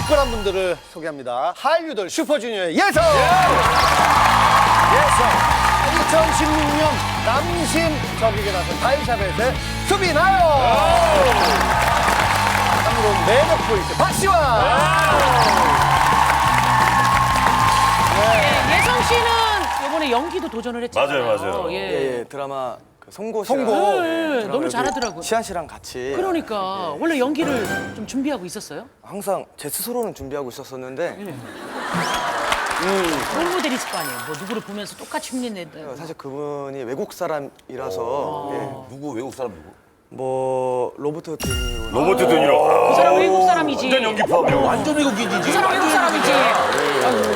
특별한 분들을 소개합니다. 한류돌 슈퍼주니어의 예성! 2016년 남심 저격에 나선 다이샤벳의 수비나요! 한국은 매력 포인트 박시환! 네, 예성 씨는 이번에 연기도 도전을 했잖아요. 맞아요. 예. 예, 드라마 그 송고 송고. 네, 드라마 너무 여기 잘하더라고요. 시안 씨랑 같이 그러니까 원래 연기를 좀 준비하고 있었어요? 항상 제 스스로는 준비하고 있었었는데 롤 모델 있을 거 아니에요. 뭐 누구를 보면서 똑같이 흉내낸다. 사실 그분이 외국 사람이라서 예, 누구 외국 사람 누구? 뭐 로버트 드니로 로버트 드니로. 그 사람 외국 사람이지. 완전 연기 포함이야. 완전 외국인이지. 그 사람 외국 사람이지.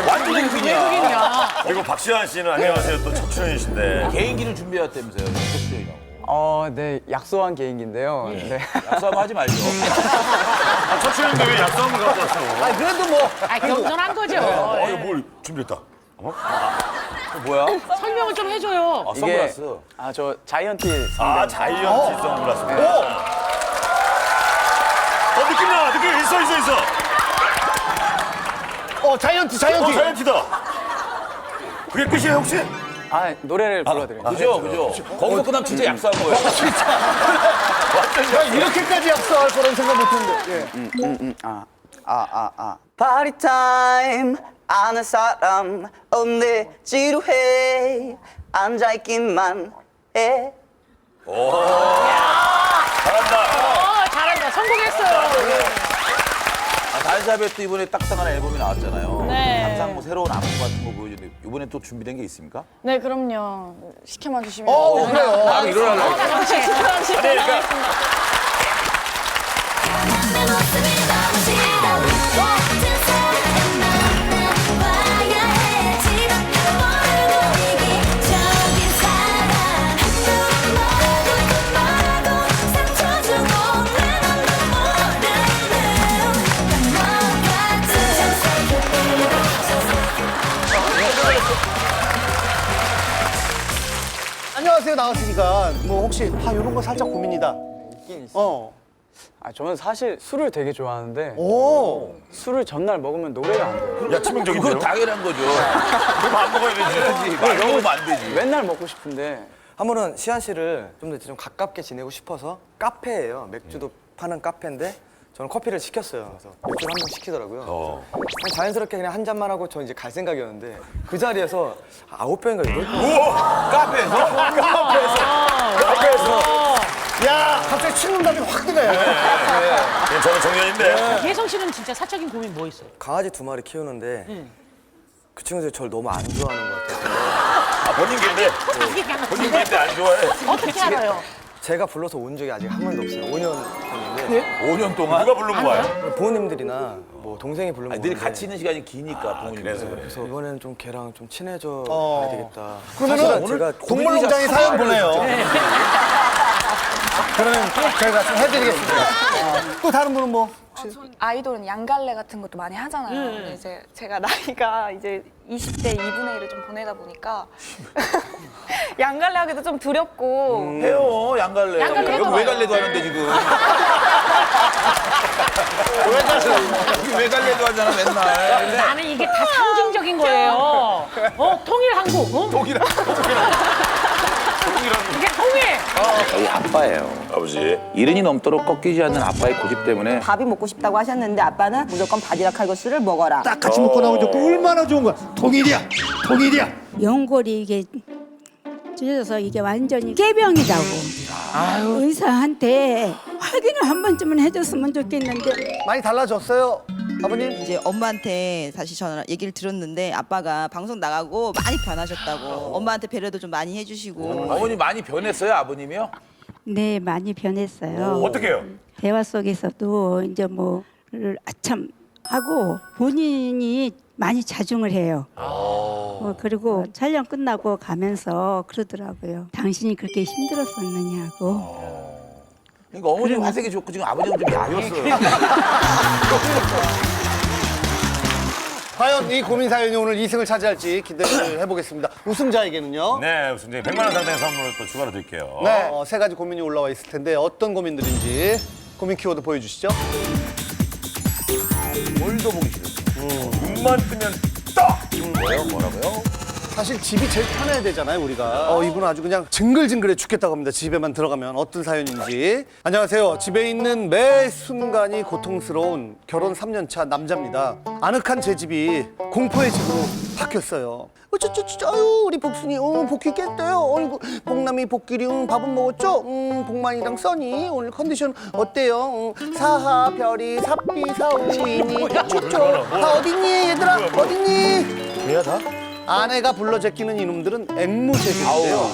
완전 외국인이야. 외국인이야. 그리고 박시환 씨는 안녕하세요 또 첫 출연이신데. 개인기를 준비했다면서요. 톡쇼이라고. 네, 약소한 개인기인데요. 네. 약속하면 하지 말죠. 첫 출연인데 왜 약속을 갖고 왔어? 아니, 그래도 뭐. 겸손한 거죠. 아니 뭘 준비했다. 뭐야? 설명을 좀 해줘요. 아, 선글라스. 저 자이언티 아 자이언티 선글라스. 느낌 나. 느낌 있어. 자이언티. 자이언티다. 그게 끝이에요 혹시? 노래를 불러드릴게요. 그죠. 거기서 끝나면 진짜 약속한 거예요. 야, 이렇게까지 약속할 거라는 생각 못했는데. 파티 타임 아는 사람 없네 지루해 앉아있기만 해. 잘한다. 성공했어요. 다이샤벳도 이번에 딱딱한 앨범이 나왔잖아요. 네. 항상 뭐 새로운 안무 같은 거 보여주는데 이번에 또 준비된 게 있습니까? 네, 그럼요. 시켜만 주시면. 그래요. 바로 일어나려고. 그러니까 내 모습이 너무 싫어 같은 사람을 만나봐야 해 지금도 모르고 이기적인 사랑 한눈 멀고 상처 주고 내 맘도 모르는 너 같은 안녕하세요 나왔으니까 뭐 혹시 이런 거 살짝 고민이다. 저는 사실 술을 되게 좋아하는데 오. 술을 전날 먹으면 노래가 안 돼요. 야 치명적인데요? 그건 당연한 거죠. 그럼 안 먹어야 되지. 많이 먹으면 안 되지. 맨날 먹고 싶은데 한 번은 시안 씨를 좀 더 좀 가깝게 지내고 싶어서 카페예요. 맥주도 파는 카페인데 저는 커피를 시켰어요. 그래서 맥주를 한 병 시키더라고요. 그냥 자연스럽게 그냥 한 잔만 하고 저 이제 갈 생각이었는데 그 자리에서 9병인가 8병 카페에서? 야 갑자기 친근감이 확 드네. 저는 정연인데. 예성 씨는 진짜 사적인 고민 뭐 있어요? 강아지 2마리 키우는데 그 친구들이 저를 너무 안 좋아하는 것 같아요. 본인 개인데. 본인 개인데 안 좋아해. 어떻게 알아요? 제가 불러서 온 적이 아직 한 번도 없어요. 5년 됐는데 5년 동안? 누가 부르면 와요? 부모님들이나 뭐 동생이 부르면 늘 오는데 같이 있는 시간이 기니까 부모님. 그래서 이번에는 좀 걔랑 좀 친해져 봐야 되겠다. 그러면은 사실은 오늘 제가 동물농장에 사연 보내요. 그러면 저희가 좀 해드리겠습니다. 또 다른 분은 뭐? 아이돌은 양갈래 같은 것도 많이 하잖아요. 근데 이제 제가 나이가 이제 20대 2분의 1을 좀 보내다 보니까 양갈래 하기도 좀 두렵고 해요, 양갈래. 양갈래 여기 해봐요. 외갈래도 하는데 지금. 여기 외갈래도 하잖아, 맨날. 나는 이게 다 상징적인 거예요. 통일 한국. 이게 통일. 저희 아빠예요. 아버지. 이른이 넘도록 꺾이지 않는 아빠의 고집 때문에 밥이 먹고 싶다고 하셨는데 아빠는 무조건 바지락 칼국수를 먹어라. 딱 같이 먹고 나오니까 얼마나 좋은 거야. 통일이야. 연골이 이게 찢어져서 이게 완전히 깨병이라고. 의사한테 확인을 한 번쯤은 해줬으면 좋겠는데. 많이 달라졌어요, 아버님? 이제 엄마한테 다시 전화 얘기를 들었는데 아빠가 방송 나가고 많이 변하셨다고. 엄마한테 배려도 좀 많이 해주시고. 어머니 많이 변했어요, 아버님이요? 네, 많이 변했어요. 어떻게 해요? 대화 속에서도 이제 뭐를 아참 하고 본인이 많이 자중을 해요. 그리고 촬영 끝나고 가면서 그러더라고요. 당신이 그렇게 힘들었었느냐고. 그러니까 어머님 화색이 좋고 지금 아버님은 좀 야였어요. 과연 이 고민 사연이 오늘 2승을 차지할지 기대를 해보겠습니다. 우승자에게는요. 네, 우승자 100만 원 상당의 선물을 또 추가로 드릴게요. 네, 세 가지 고민이 올라와 있을 텐데 어떤 고민들인지 고민 키워드 보여주시죠. 뭘더 보기 싫어. 눈만 뜨면 딱! 뭐예요? 뭐라고요? 사실 집이 제일 편해야 되잖아요, 우리가. 이분은 아주 그냥 징글징글해 죽겠다고 합니다. 집에만 들어가면 어떤 사연인지. 안녕하세요. 집에 있는 매 순간이 고통스러운 결혼 3년 차 남자입니다. 아늑한 제 집이 공포의 집으로 바뀌었어요. 아유, 우리 복순이, 복귀 깼어요. 어이구, 복남이 복귀리, 밥은 먹었죠? 복만이랑 써니, 오늘 컨디션 어때요? 사하, 별이, 삽비, 사우이니, 추초. 다 어딨니, 얘들아? 어딨니? 왜야 다? 아내가 불러 제끼는 이놈들은 앵무새들인데요.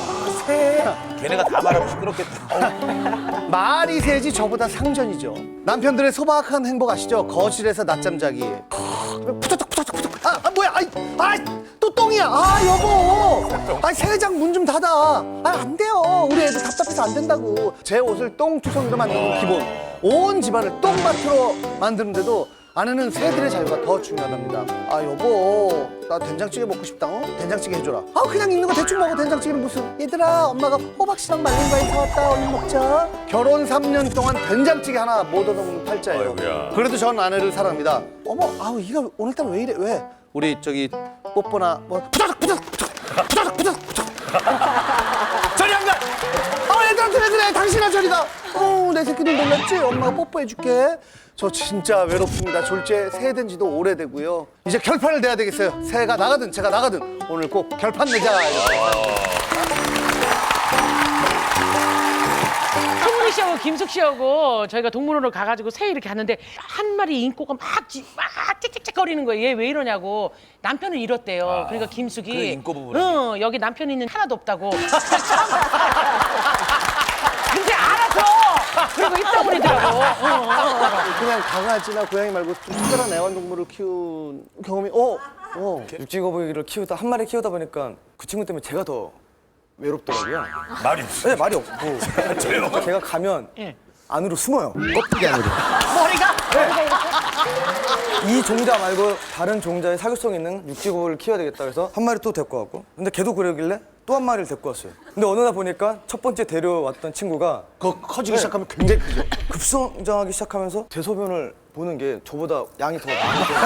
새. 걔네가 다 말하면 시끄럽겠다. 말이 새지 저보다 상전이죠. 남편들의 소박한 행복 아시죠? 거실에서 낮잠 자기. 푸쩍. 뭐야? 또 똥이야. 여보. 세장 문 좀 닫아. 안 돼요. 우리 애들 답답해서 안 된다고. 제 옷을 똥투성이로 만드는 건 기본. 온 집안을 똥밭으로 만드는데도 아내는 새들의 자유가 더 중요하답니다. 여보, 나 된장찌개 먹고 싶다. 된장찌개 해줘라. 그냥 있는 거 대충 먹어. 된장찌개는 무슨. 얘들아, 엄마가 호박씨랑 말린 과일 사왔다. 얼른 먹자. 결혼 3년 동안 된장찌개 하나 못 얻어먹는 팔자예요. 아이고야. 그래도 전 아내를 사랑합니다. 어머, 이가 오늘따라 왜 이래? 왜? 우리 저기 뽀뽀나 뭐 부자적. 저리 안 가. 애들한테 왜 그래? 당신아 저리가. 내 새끼들 놀랐지? 엄마가 뽀뽀해줄게. 저 진짜 외롭습니다. 졸지에 새된 지도 오래되고요. 이제 결판을 내야 되겠어요. 새가 나가든 제가 나가든 오늘 꼭 결판 내자. 송은이 씨하고 김숙 씨하고 저희가 동물원을 가가지고 새 이렇게 갔는데 한 마리 인꼬가 막 짹짹짹거리는 거예요. 얘 왜 이러냐고. 남편을 잃었대요. 그러니까 김숙이 그 인꼬 부분을. 여기 남편 있는 하나도 없다고. 근데 알아서 그리고 있다 버리더라고. 그냥 강아지나 고양이 말고 좀 특별한 애완동물을 키운 경험이 육지거북이를 키우다 한 마리 키우다 보니까 그 친구 때문에 제가 더 외롭더라고요. 말이 없어. 네, 말이 없고 제가 가면 안으로 숨어요. 껍데기 안으로. 머리가? 이 종자 말고 다른 종자의 사교성 있는 육지거북이를 키워야 되겠다 그래서 한 마리 또 데리고 왔고 근데 걔도 그러길래 또 한 마리를 데리고 왔어요. 근데 어느 날 보니까 첫 번째 데려왔던 친구가 커지기 시작하면 굉장히 크죠. 급성장하기 시작하면서 대소변을 보는 게 저보다 양이 더 많았거든요.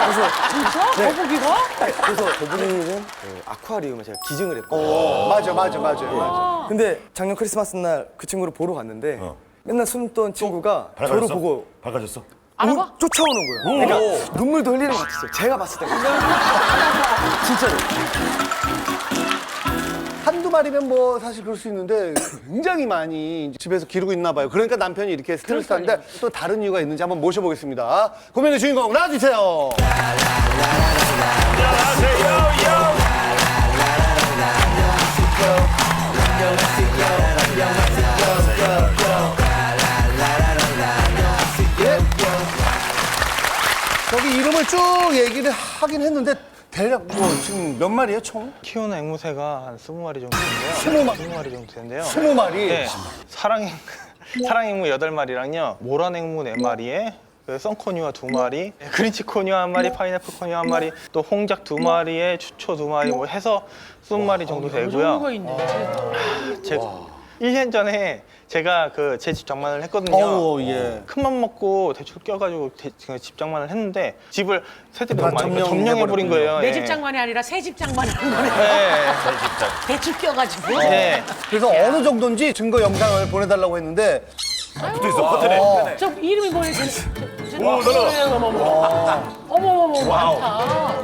그래서 진짜? 거북이가? 그래서 거북이는 그 아쿠아리움에 제가 기증을 했거든요. 맞아. 근데 작년 크리스마스 날 그 친구를 보러 갔는데 맨날 숨던 친구가 저를 밝아졌어? 보고 밝아졌어? 알아봐? 쫓아오는 거예요. 그러니까 눈물도 흘리는 것 같았어요. 제가 봤을 때. 진짜로. 한두 마리면 뭐 사실 그럴 수 있는데 굉장히 많이 이제 집에서 기르고 있나 봐요. 그러니까 남편이 이렇게 스트레스 하는데 또 다른 이유가 있는지 한번 모셔보겠습니다. 고민의 주인공 나와주세요. 저기 이름을 쭉 얘기를 하긴 했는데 대략 뭐 지금 몇 마리예요 총? 키우는 앵무새가 한 20마리 정도 되는데요. 20마리 정도 되는데요. 20마리? 네. 사랑앵무 8마리랑요. 모란앵무 4마리에 그 썬코뉴와 2마리, 그린치코뉴 1마리, 파인애플 코뉴 1마리, 또 홍작 2마리에 추초 2마리 뭐 해서 20마리 정도 되고요. 종류가 있네. 제가 1년 전에 제가 그 제 집 장만을 했거든요. 예. 큰맘 먹고 대출 껴가지고 집 장만을 했는데 집을 새들이 다 너무 많이 점령해버린 거예요. 내 예. 집 장만이 아니라 새 집 장만을 한 거네. 네. 대출 껴가지고. 네. 그래서 어느 정도인지 증거 영상을 보내달라고 했는데 붙어있어, 커튼에. 저 이름이 뭐예요? 날아가. 어머머머 많다.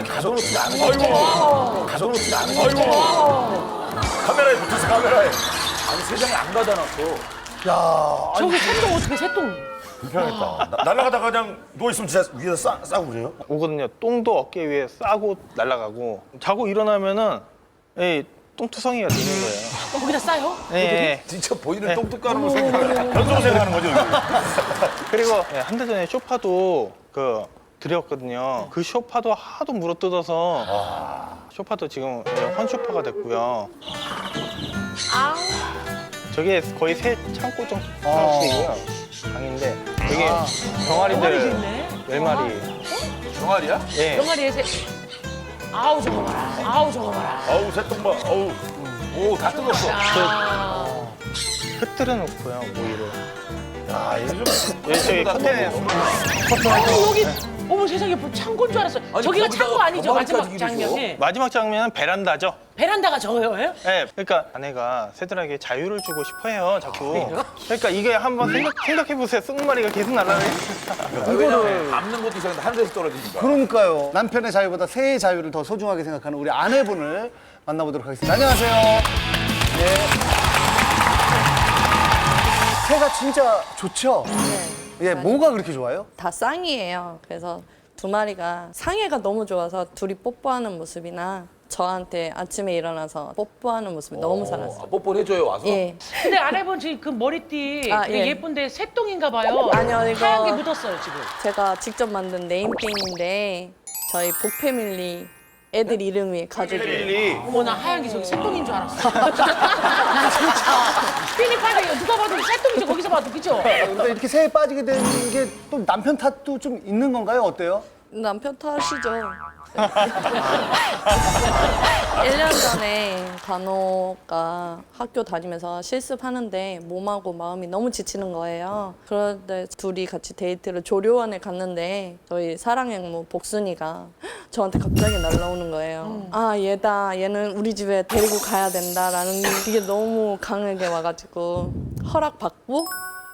가져놓지 않은 거야. 가져놓지 않은 거야. 카메라에 붙어서 카메라에. 아니 세상에 안 가다놨어. 저기 새똥 어떻게 새똥? 불편했다. 날아가다가 그냥 누워있으면 진짜 위에서 싸고 그래요? 오거든요. 똥도 어깨 위에 싸고 날아가고 자고 일어나면은 이 똥투성이가 되는 거예요. 거기다 싸요? 네. 진짜 보이는 똥뚜껑으로 생각하는 변소로 생각하는 거죠, 여기. 그리고 한 달 전에 쇼파도 그 드렸거든요. 그 쇼파도 하도 물어뜯어서 쇼파도 지금 헌쇼파가 됐고요. 저게 거의 새 창고정식이고요. 방인데 여기 병아리들 있네. 10마리. 병아리야? 예. 병아리에 새. 아우 저거 봐라. 아우 저거 봐라. 아우, 새똥 봐. 아우. 오 다 뜯었어. 흩뜨려 놓고요 모이를. 저기 컨테이너에서. 여기 어머 세상에 창고인 줄 알았어요. 저기가 창고 아니죠? 마지막 장면이. 마지막 장면은 베란다죠. 베란다가 저예요? 네, 그러니까 아내가 새들에게 자유를 주고 싶어해요, 자꾸. 그러니까 이게 한번 생각해보세요. 쑥마리가 계속 날아다니. 이거를 밟는 것도 이상한데 하늘에서 떨어지니까. 그러니까요. 남편의 자유보다 새의 자유를 더 소중하게 생각하는 우리 아내분을 만나보도록 하겠습니다. 안녕하세요. 네. 새가 진짜 좋죠? 예, 뭐가 그렇게 좋아요? 다 쌍이에요. 그래서 두 마리가 상해가 너무 좋아서 둘이 뽀뽀하는 모습이나 저한테 아침에 일어나서 뽀뽀하는 모습이 너무 살았어요. 뽀뽀를 해줘요 와서. 예. 근데 아내분 지금 그 머리띠 아, 되게 예. 예쁜데 새똥인가 봐요. 아니요, 이거- 하얀 게 묻었어요 지금. 제가 직접 만든 네임게임인데 저희 복패밀리 애들 이름이 가족이에요. 어머 나 하얀 게 저기 새똥인 줄 알았어. 나 진짜 피니파드 누가 봐도 새똥이죠 거기서 봐도 그죠? 근데 이렇게 새에 빠지게 된 게 또 남편 탓도 좀 있는 건가요? 어때요? 남편 탓이죠. 1년 전에 간호가 학교 다니면서 실습하는데 몸하고 마음이 너무 지치는 거예요. 그런데 둘이 같이 데이트를 조료원에 갔는데 저희 사랑행모 복순이가 저한테 갑자기 날라오는 거예요. 아 얘다. 얘는 우리 집에 데리고 가야 된다라는 그게 너무 강하게 와가지고 허락받고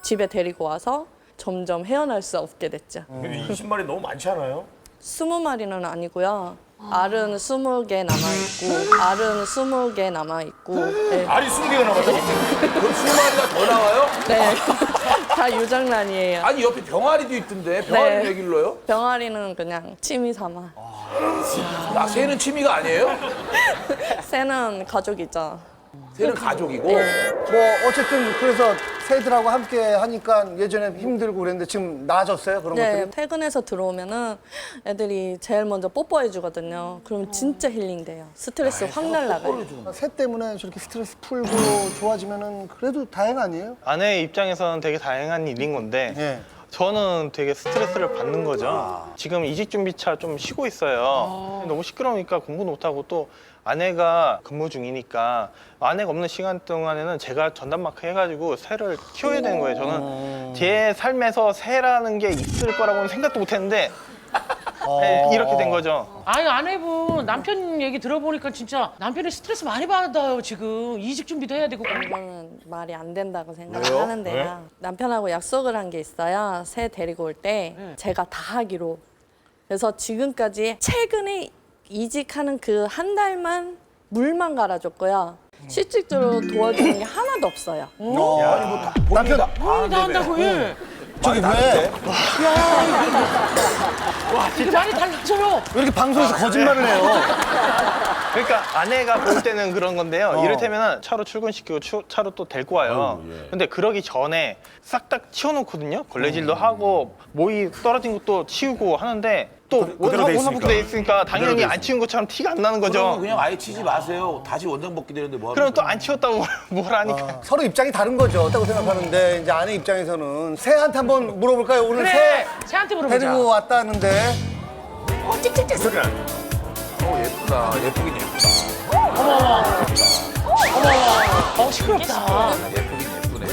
집에 데리고 와서 점점 헤어날 수 없게 됐죠. 20마리 너무 많지 않아요? 20마리는 아니고요. 알은 20개 남아있고, 알은 20개 남아있고. 네. 알이 20개가 남았다고? 그럼 20마리가 더 나와요? 네. 다 유장난이에요. 아니 옆에 병아리도 있던데 병아리를 네. 왜 길러요? 병아리는 그냥 취미 삼아. 아, 새는 취미가 아니에요? 새는 가족이죠. 새는 가족이고. 네. 뭐 어쨌든 그래서 새들하고 함께 하니까 예전에 힘들고 그랬는데 지금 나아졌어요? 그런 네, 것들이? 퇴근해서 들어오면은 애들이 제일 먼저 뽀뽀해 주거든요. 그럼 진짜 힐링돼요. 스트레스 확 날라가요. 새 때문에 저렇게 스트레스 풀고 좋아지면은 그래도 다행 아니에요? 아내 입장에서는 되게 다양한 일인 건데 예. 저는 되게 스트레스를 받는 거죠. 지금 이직 준비차 좀 쉬고 있어요. 너무 시끄러우니까 공부도 못하고 또 아내가 근무 중이니까 아내가 없는 시간 동안에는 제가 전담마크 해가지고 새를 키워야 되는 거예요. 저는 제 삶에서 새라는 게 있을 거라고는 생각도 못했는데 네, 이렇게 된 거죠. 아니 아내분 남편 얘기 들어보니까 진짜 남편이 스트레스 많이 받아요 지금 이직 준비도 해야 되고. 이거는 말이 안 된다고 생각을 하는데요. 남편하고 약속을 한 게 있어요. 새 데리고 올 때 제가 다 하기로. 그래서 지금까지 최근에 이직하는 그 한 달만 물만 갈아줬고요. 실질적으로 도와주는 게 하나도 없어요. 남편 다 한다고 예. 저기 왜? 이게 많이 달라져요. 왜 이렇게 방송에서 거짓말을 해요? 그러니까 아내가 볼 때는 그런 건데요. 이를테면 차로 출근시키고 차로 또 데리고 와요. 근데 그러기 전에 싹 다 치워놓거든요. 걸레질도 하고 모이 떨어진 것도 치우고 하는데 또 그대로 돼 원상복구 돼 있으니까 당연히 그대로 돼 안 치운 것처럼 티가 안 나는 그러면 거죠. 그냥 아예 치지 마세요. 다시 원장 복귀 되는데 뭐 그럼 하는 또 안 치웠다고 뭘 하니까. 서로 입장이 다른 거죠. 없다고 생각하는데 이제 아내 입장에서는 새한테 한번 물어볼까요? 오늘 그래 새한테 물어보자. 데리고 왔다는데 소리 나. 예쁘다. 예쁘긴 예쁘다. 시끄럽다. 예쁘긴 예쁘네.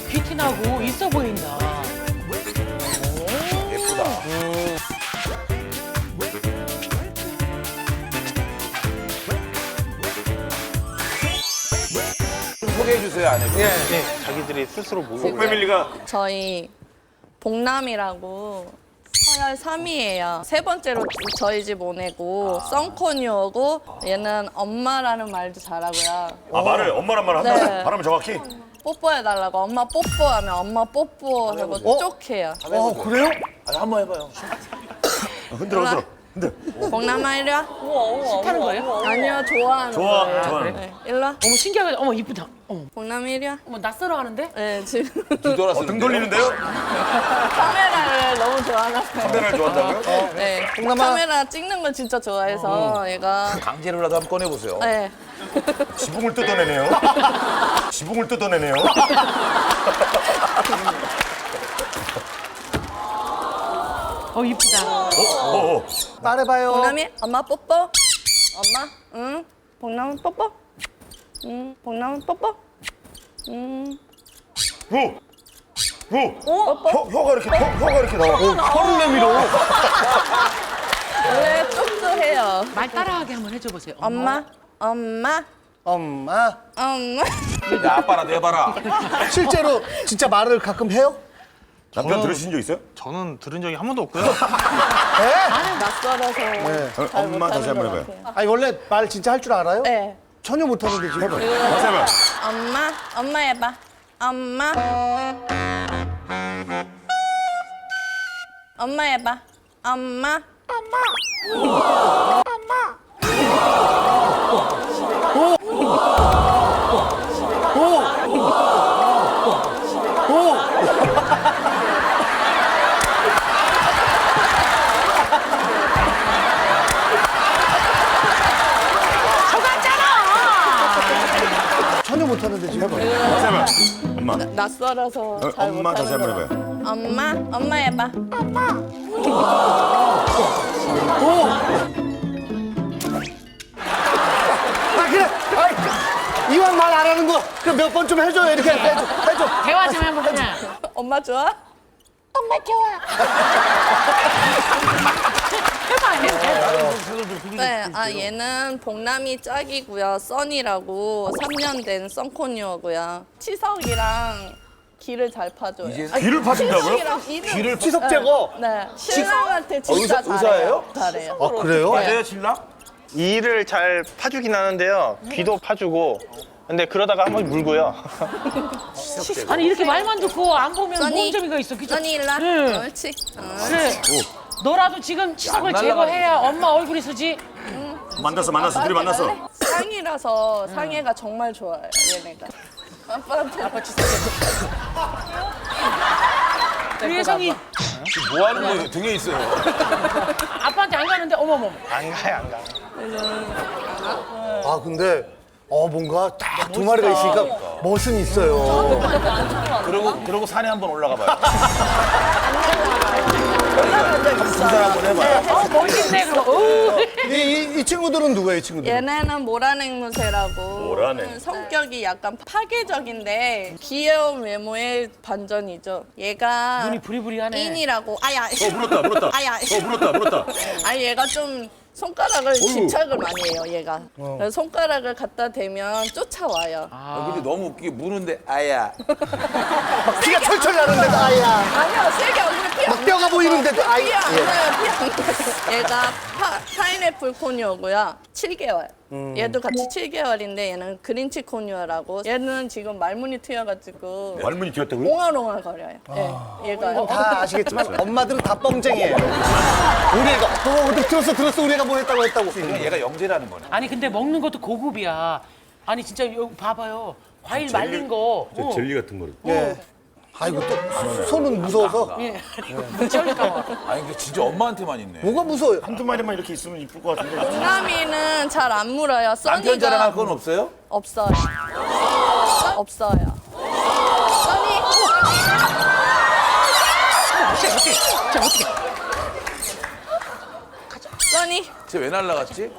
귀티 나고 있어 보인다. 예쁘다. 소개해 주세요 아내분. 네, 자기들이 스스로 모으고. 패밀리가 저희 복남이라고 서열 3위예요. 세 번째로 저희 집 오내고 썬코뉴어고 얘는 엄마라는 말도 잘하고요. 아 말을 엄마란 말 한다. 네. 발음을 정확히. 뽀뽀해달라고 엄마 뽀뽀하면 엄마 뽀뽀하고 쪽해요. 그래요? 아니, 한번 해봐요. 흔들어 흔들어. 복남아 이리 와. 싫다는 거예요? 아니요 좋아하는 좋아. 거예요. 좋아하는 네, 일로 와. 어머 신기하게 어머 이쁘다. 어머 복남아 이리 와. 어머 낯설어 하는데? 네 지금 뒤돌아서 등 돌리는데요? 카메라를 너무 좋아하나 봐요. 카메라를 좋아한다고요? 네 복남아. 카메라 찍는 걸 진짜 좋아해서 얘가 강제로라도 한번 꺼내보세요. 네. 지붕을 뜯어내네요. 지붕을 뜯어내네요. 이쁘다. 말해봐요. 복남이 엄마 뽀뽀. 엄마 응. 복남 뽀뽀. 응. 복남 뽀뽀. 응. 오! 혀가 이렇게 나와. 혀를 내밀어. 원래 쪽도 해요. 말 따라하게 한번 해줘 보세요. 엄마, 엄마, 엄마. 엄마. 야, 아빠라도 해봐라. 실제로 진짜 말을 가끔 해요? 남편 들으신 적 있어요? 저는 들은 적이 한 번도 없고요. 낯설어서 잘 엄마 다시 못하는 한번 것 해봐요. 같아요. 아니 원래 말 진짜 할 줄 알아요? 네. 전혀 못하는데 지금. 다시 해봐요. 엄마, 엄마 해봐. 엄마. 엄마 해봐. 엄마. 전혀 못하는데 지금. 다시 해봐요. 엄마. 낯설어서 잘 엄마 다시 못하는 한번 것 해봐요. 같아요. 엄마, 엄마 해봐. 아 그래. 아이, 이왕 말 안 하는 거 그럼 몇 번 좀 해줘요. 이렇게 해줘. 대화 좀 한번 하냐. 엄마 좋아? 네, 얘는 복남이 짝이고요. 써니라고 3년 된 썬코뉴어고요. 치석이랑 기를 잘 파줘요. 귀를 파신다고요? 귀를 치석 제거. 네, 신랑한테 진짜 의사예요? 잘해요. 아 그래요? 맞아요, 신랑? 이를 잘 파주긴 하는데요. 귀도 파주고. 근데 그러다가 한번 물고요. 아니 이렇게 말만 듣고 안 보면 써니, 뭔 재미가 있어, 그죠? 써니 일라. 응. 옳지. 그래. 너라도 지금 치석을 안 제거해야 엄마 얼굴이 쓰지. 만났어. 둘이 만났어. 상이라서 상해가 정말 좋아요, 얘네가. 아빠한테 아빠 치석. 우리 혜성이 지금 뭐 하는 거예요? 등에 있어요. 아빠한테 안 가는데 어머머. 안 가요, 안 가요. 아 근데 뭔가 딱 두 마리가 있으니까 멋은 있어요. 그러고 산에 한번 올라가 봐요. 등산 한번 해봐요. 멋있네 그럼. 이 친구들은 누구예요, 이 친구들? 얘네는 모란앵무새라고 모란앵. 성격이 약간 파괴적인데 귀여운 외모의 반전이죠. 얘가 눈이 부리부리하네. 인이라고 아야 물었다. 아야 물었다. 아니 얘가 좀 손가락을 집착을 많이 해요 얘가. 그래서 손가락을 갖다 대면 쫓아와요. 근데 너무 웃기게 무는데 아야. 피가 철철 나는데도 아야. 아니야 세게 안 그래 피 안 뼈가 보이는데도 아야. 피안 나요 피안 나요. 얘가 파인애플 코뉴어고요. 7개월. 얘도 같이 7개월인데 얘는 그린치 코뉴어라고. 얘는 지금 말문이 트여가지고 말문이 튀었다고요? 옹알옹알 거려요. 네, 얘가. 다 아시겠지만 엄마들은 다 뻥쟁이에요. 우리 애가 어디 들었어 우리 애가 뭐 했다고. 그냥 얘가 영재라는 거네. 아니 근데 먹는 것도 고급이야. 아니 진짜 여기 봐봐요. 과일 말린 거. 젤리 같은 거를. 예. 아이고 또 손은 무서워서. 쩔까. 아니, 근데 진짜 엄마한테만 있네. 뭐가 무서워요? 한두 마리만 이렇게 있으면 이쁠 것 같은데. 동남이는 잘 안 물어요. 남편 자랑할 써니가 건 없어요? 없어요. 없어요. 써니. 자 어떻게? 써니. 쟤 왜 날라갔지?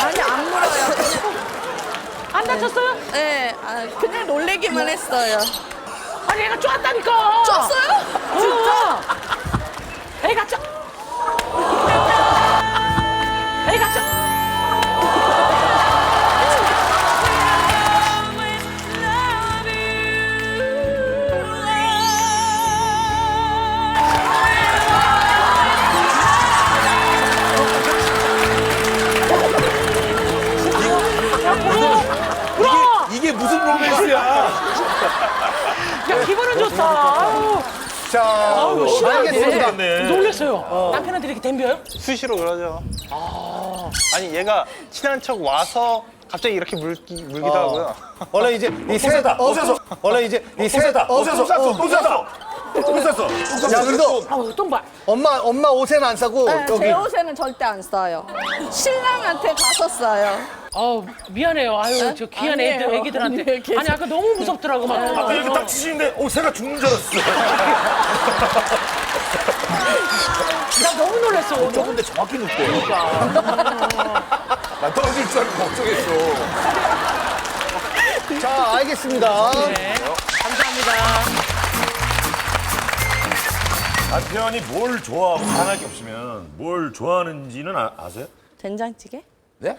아니 안 물어요. 안 다쳤어요? 네, 그냥 놀래기만 했어요. 아니 애가 쪼았다니까. 쪘어요? 진짜. 애가 쪼. 애가 쪼. 이게 무슨 로맨스야? 야 기분은 좋다. 아유. 자, 알겠습니다. 놀랬어요. 남편한테 이렇게 덤벼요? 수시로 그러죠. 아니 얘가 친한 척 와서 갑자기 이렇게 물기도 하고요. 원래 이제 이 새, 또 쐈어. 원래 이제 이 새, 또 쐈어. 똥 쌌어. 야 그래도 아우 똥 봐. 엄마 옷에는 안 싸고 네, 여기 제 옷에는 절대 안 써요. 신랑한테 가서 써요. 미안해요. 아유 저 귀한 아니에요. 애기들한테. 아니에요, 괜찮아요. 아니 아까 너무 무섭더라고 막. 아까 이렇게 딱 치시는데 새가 죽는 줄 알았어. 나 너무 놀랐어. 근데 정확히 눕대. 나 떨어질 줄 알고 걱정했어. 자 알겠습니다. 네. 감사합니다. 남편이 뭘 좋아하고 하나할 게 없으면 뭘 좋아하는지는 아세요? 된장찌개? 네?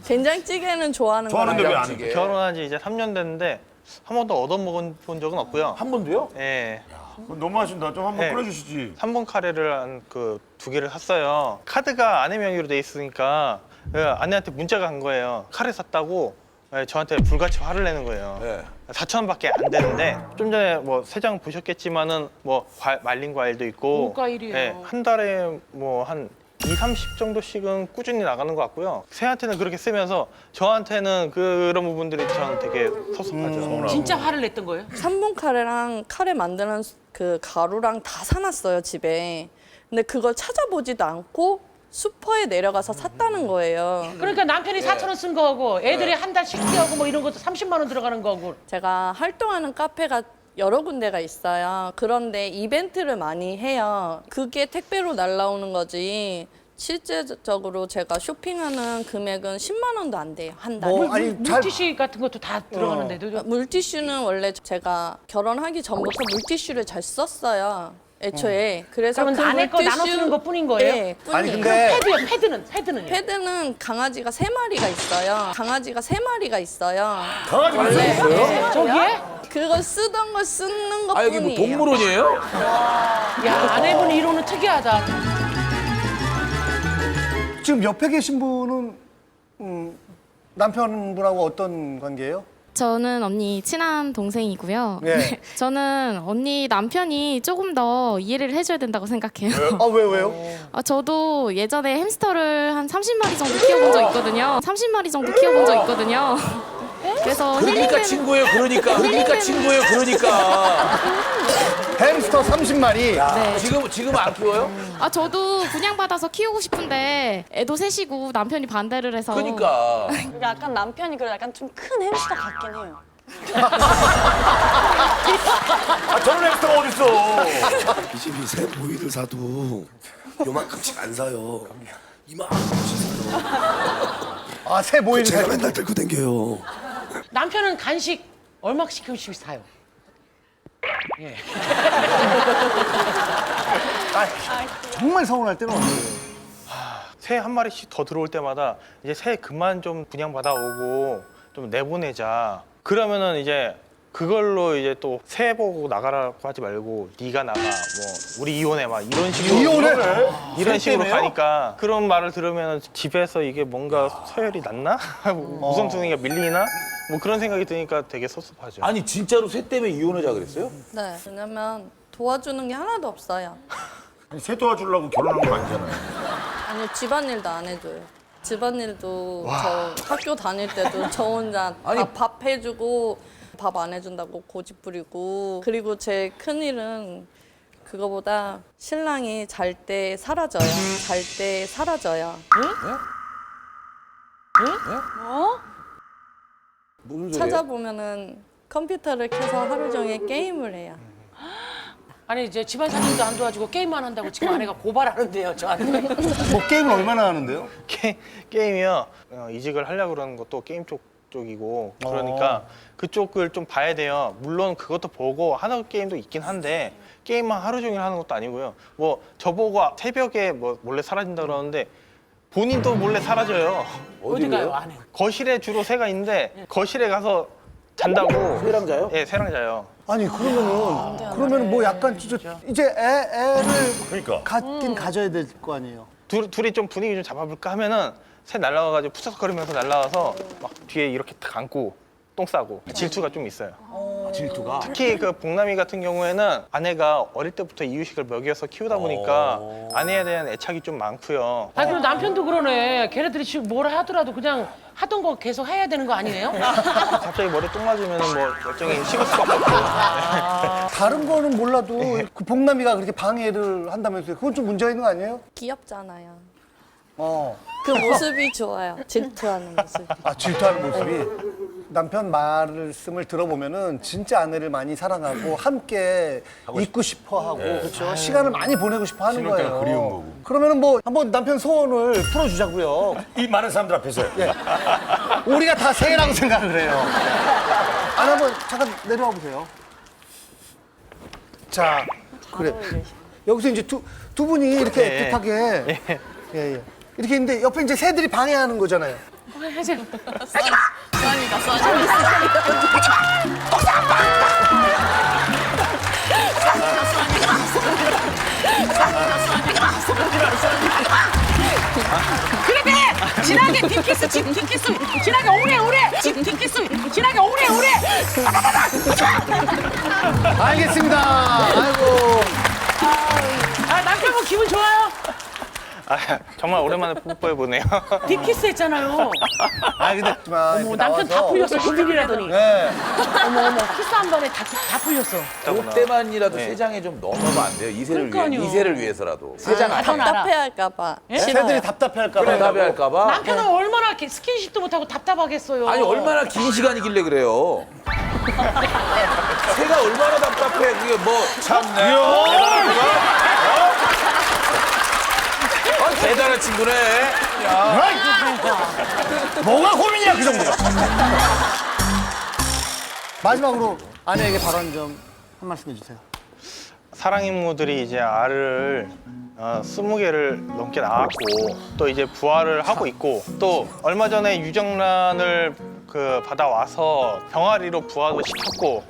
된장찌개는 좋아하는 좋아하는데 거예요. 왜 안 해? 결혼한 지 이제 3년 됐는데 한 번도 얻어먹은 적은 없고요. 한 번도요? 예. 너무 하신다. 좀 한번 네. 끓여주시지. 3번 카레를 한 그 2개를 샀어요. 카드가 아내 명의로 돼 있으니까 아내한테 문자가 간 거예요. 카레 샀다고 저한테 불같이 화를 내는 거예요. 네. 4,000원밖에 안 되는데 좀 전에 뭐 세 장 보셨겠지만은 뭐 말린 과일도 있고 과일이에요. 한 달에 뭐 한 2, 30 정도씩은 꾸준히 나가는 것 같고요. 새한테는 그렇게 쓰면서 저한테는 그런 부분들이 전 되게 섭섭하죠. 진짜 화를 냈던 거예요? 3분 카레랑 카레 만드는 그 가루랑 다 사놨어요, 집에. 근데 그걸 찾아보지도 않고 슈퍼에 내려가서 샀다는 거예요. 그러니까 남편이 4,000원 쓴 거하고 애들이 한 달 식비하고 뭐 이런 것도 30만 원 들어가는 거고. 제가 활동하는 카페가 여러 군데가 있어요. 그런데 이벤트를 많이 해요. 그게 택배로 날라오는 거지. 실제적으로 제가 쇼핑하는 금액은 10만 원도 안 돼요, 한 달에. 뭐 아니 잘 물티슈 같은 것도 다 들어가는데도. 물티슈는 원래 제가 결혼하기 전부터 물티슈를 잘 썼어요. 애초에. 그래서 그러면 아내 거 나눠 쓰는 것 뿐인 거예요? 네, 아니 뿐이에요. 근데 패드는요? 패드는 강아지가 3마리가 있어요. 강아지가 3마리가 있어요. 강아지가 있어요? 저기에? 그걸 쓰던 걸 쓰는 것 아 여기 뭐 뿐이에요. 동물원이에요? 야 아내분 이론은 특이하다. 지금 옆에 계신 분은 남편분하고 어떤 관계예요? 저는 언니 친한 동생이고요. 네. 저는 언니 남편이 조금 더 이해를 해줘야 된다고 생각해요. 아 왜요? 저도 예전에 햄스터를 한 30마리 정도 키워본 적 있거든요. 30마리 정도 키워본 적 있거든요. 그래서 그러니까 힐링되는- 친구예요. 그러니까 힐링되는- 친구예요. 그러니까. 햄스터 30마리. 네. 지금 안 키워요? 저도 분양받아서 키우고 싶은데 애도 셋이고 남편이 반대를 해서. 그러니까. 약간 남편이 그래 약간 좀 큰 햄스터 같긴 해요. 아 저런 햄스터가 어딨어. 이 집이 새 보이를 사도 요만큼씩 안 사요. 이만큼씩 사요. 아 새 모이는 제가 사람. 맨날 들고 댕겨요. 남편은 간식 얼마씩 사요? 예. 정말 서운할 때는 언제예요? 새 한 마리씩 더 들어올 때마다 이제 새 그만 좀 분양받아 오고 좀 내보내자. 그러면은 이제 그걸로 이제 또 새 보고 나가라고 하지 말고 네가 나가 뭐 우리 이혼해 막 이런 식으로 이혼해? 이런 식으로 때문에요? 가니까 그런 말을 들으면 집에서 이게 뭔가 서열이 낮나? 우선순위가 밀리나? 뭐 그런 생각이 드니까 되게 섭섭하죠. 아니 진짜로 새 때문에 이혼하자 그랬어요? 네, 왜냐면 도와주는 게 하나도 없어요. 새 도와주려고 결혼한 거 아니잖아요. 아니 집안일도 안 해줘요. 집안일도 저 학교 다닐 때도 저 혼자 밥 해주고 밥 안 해준다고 고집 부리고 그리고 제 큰일은 그거보다 신랑이 잘 때 사라져요. 잘 때 사라져요. 무슨 소리예요? 찾아보면은 컴퓨터를 켜서 하루 종일 게임을 해요. 아니 이제 집안 사정도 안 도와주고 게임만 한다고 지금 아내가 고발하는데요 저한테. 뭐 게임을 얼마나 하는데요? 게임이요. 이직을 하려고 그러는 것도 게임 쪽이고 그러니까 그쪽을 좀 봐야 돼요. 물론 그것도 보고 하는 게임도 있긴 한데 게임만 하루 종일 하는 것도 아니고요. 뭐 저보고 새벽에 뭐 몰래 사라진다 그러는데 본인도 몰래 사라져요. 어디 가요 아내? 거실에 주로 새가 있는데 거실에 가서 잔다고. 새랑 자요? 예, 새랑 자요. 아니 그러면은 뭐 약간 진짜 이제 애를 그러니까. 갖긴 가져야 될 거 아니에요. 둘이 좀 분위기 좀 잡아볼까 하면은 새 날라와가지고 푸석거리면서 날라와서 막 뒤에 이렇게 탁 안고 똥 싸고 질투가 좀 있어요. 질투가. 특히 그 복남이 같은 경우에는 아내가 어릴 때부터 이유식을 먹여서 키우다 보니까 아내에 대한 애착이 좀 많고요. 아 그럼 남편도 그러네. 걔네들이 지금 뭐라 하더라도 그냥 하던 거 계속 해야 되는 거 아니에요? 갑자기 머리 똥 맞으면 뭐 열정이 식을 수밖에 없고. 다른 거는 몰라도 그 복남이가 그렇게 방해를 한다면서요. 그건 좀 문제가 있는 거 아니에요? 귀엽잖아요. 어. 그 모습이 좋아요. 질투하는 모습. 아, 질투하는 모습이. 남편 말씀을 들어보면은 진짜 아내를 많이 사랑하고 함께 있고 싶어 하고 그렇죠. 시간을 많이 보내고 싶어 하는 신혼 때가 거예요. 그리운 거고. 그러면은 뭐 한번 남편 소원을 풀어주자고요. 이 많은 사람들 앞에서요. 예. 우리가 다 새해라고 생각을 해요. 안 한번 잠깐 내려와 보세요. 자, 그래. 여기서 이제 두 분이 이렇게 애틋하게 예. 이렇게 있는데 옆에 이제 새들이 방해하는 거잖아요. 그래! 진하게 딥키스, 딥키스! 진하게 오래! 딥키스! 진하게 오래! 알겠습니다. 아이고. 아, 남편분 기분 좋아요? 아, 정말 오랜만에 뽀뽀해 보네요. 딥키스 했잖아요. 아 근데 어머, 남편 다 풀렸어. 고민이라더니. 네. 어머, 키스 한 번에 다 풀렸어. 그때만이라도 세 장에 좀 넣으면 안 돼요? 그러니까요. 이세를 위해서라도. 세 장 아니에요. 답답해할까봐. 새들이 답답해할까 봐. 답답해할까봐. 남편은 얼마나 이렇게 스킨십도 못하고 답답하겠어요. 아니 얼마나 긴 시간이길래 그래요? 새가 얼마나 답답해. 그게 뭐 참네. 대단한 친구네. 뭐가 고민이야 그 정도가. 마지막으로 아내에게 바라는 점 한 말씀 해주세요. 사랑 임무들이 이제 알을 20개를 넘게 낳았고 또 이제 부화를 하고 있고 또 얼마 전에 유정란을 받아와서 병아리로 부화도 시켰고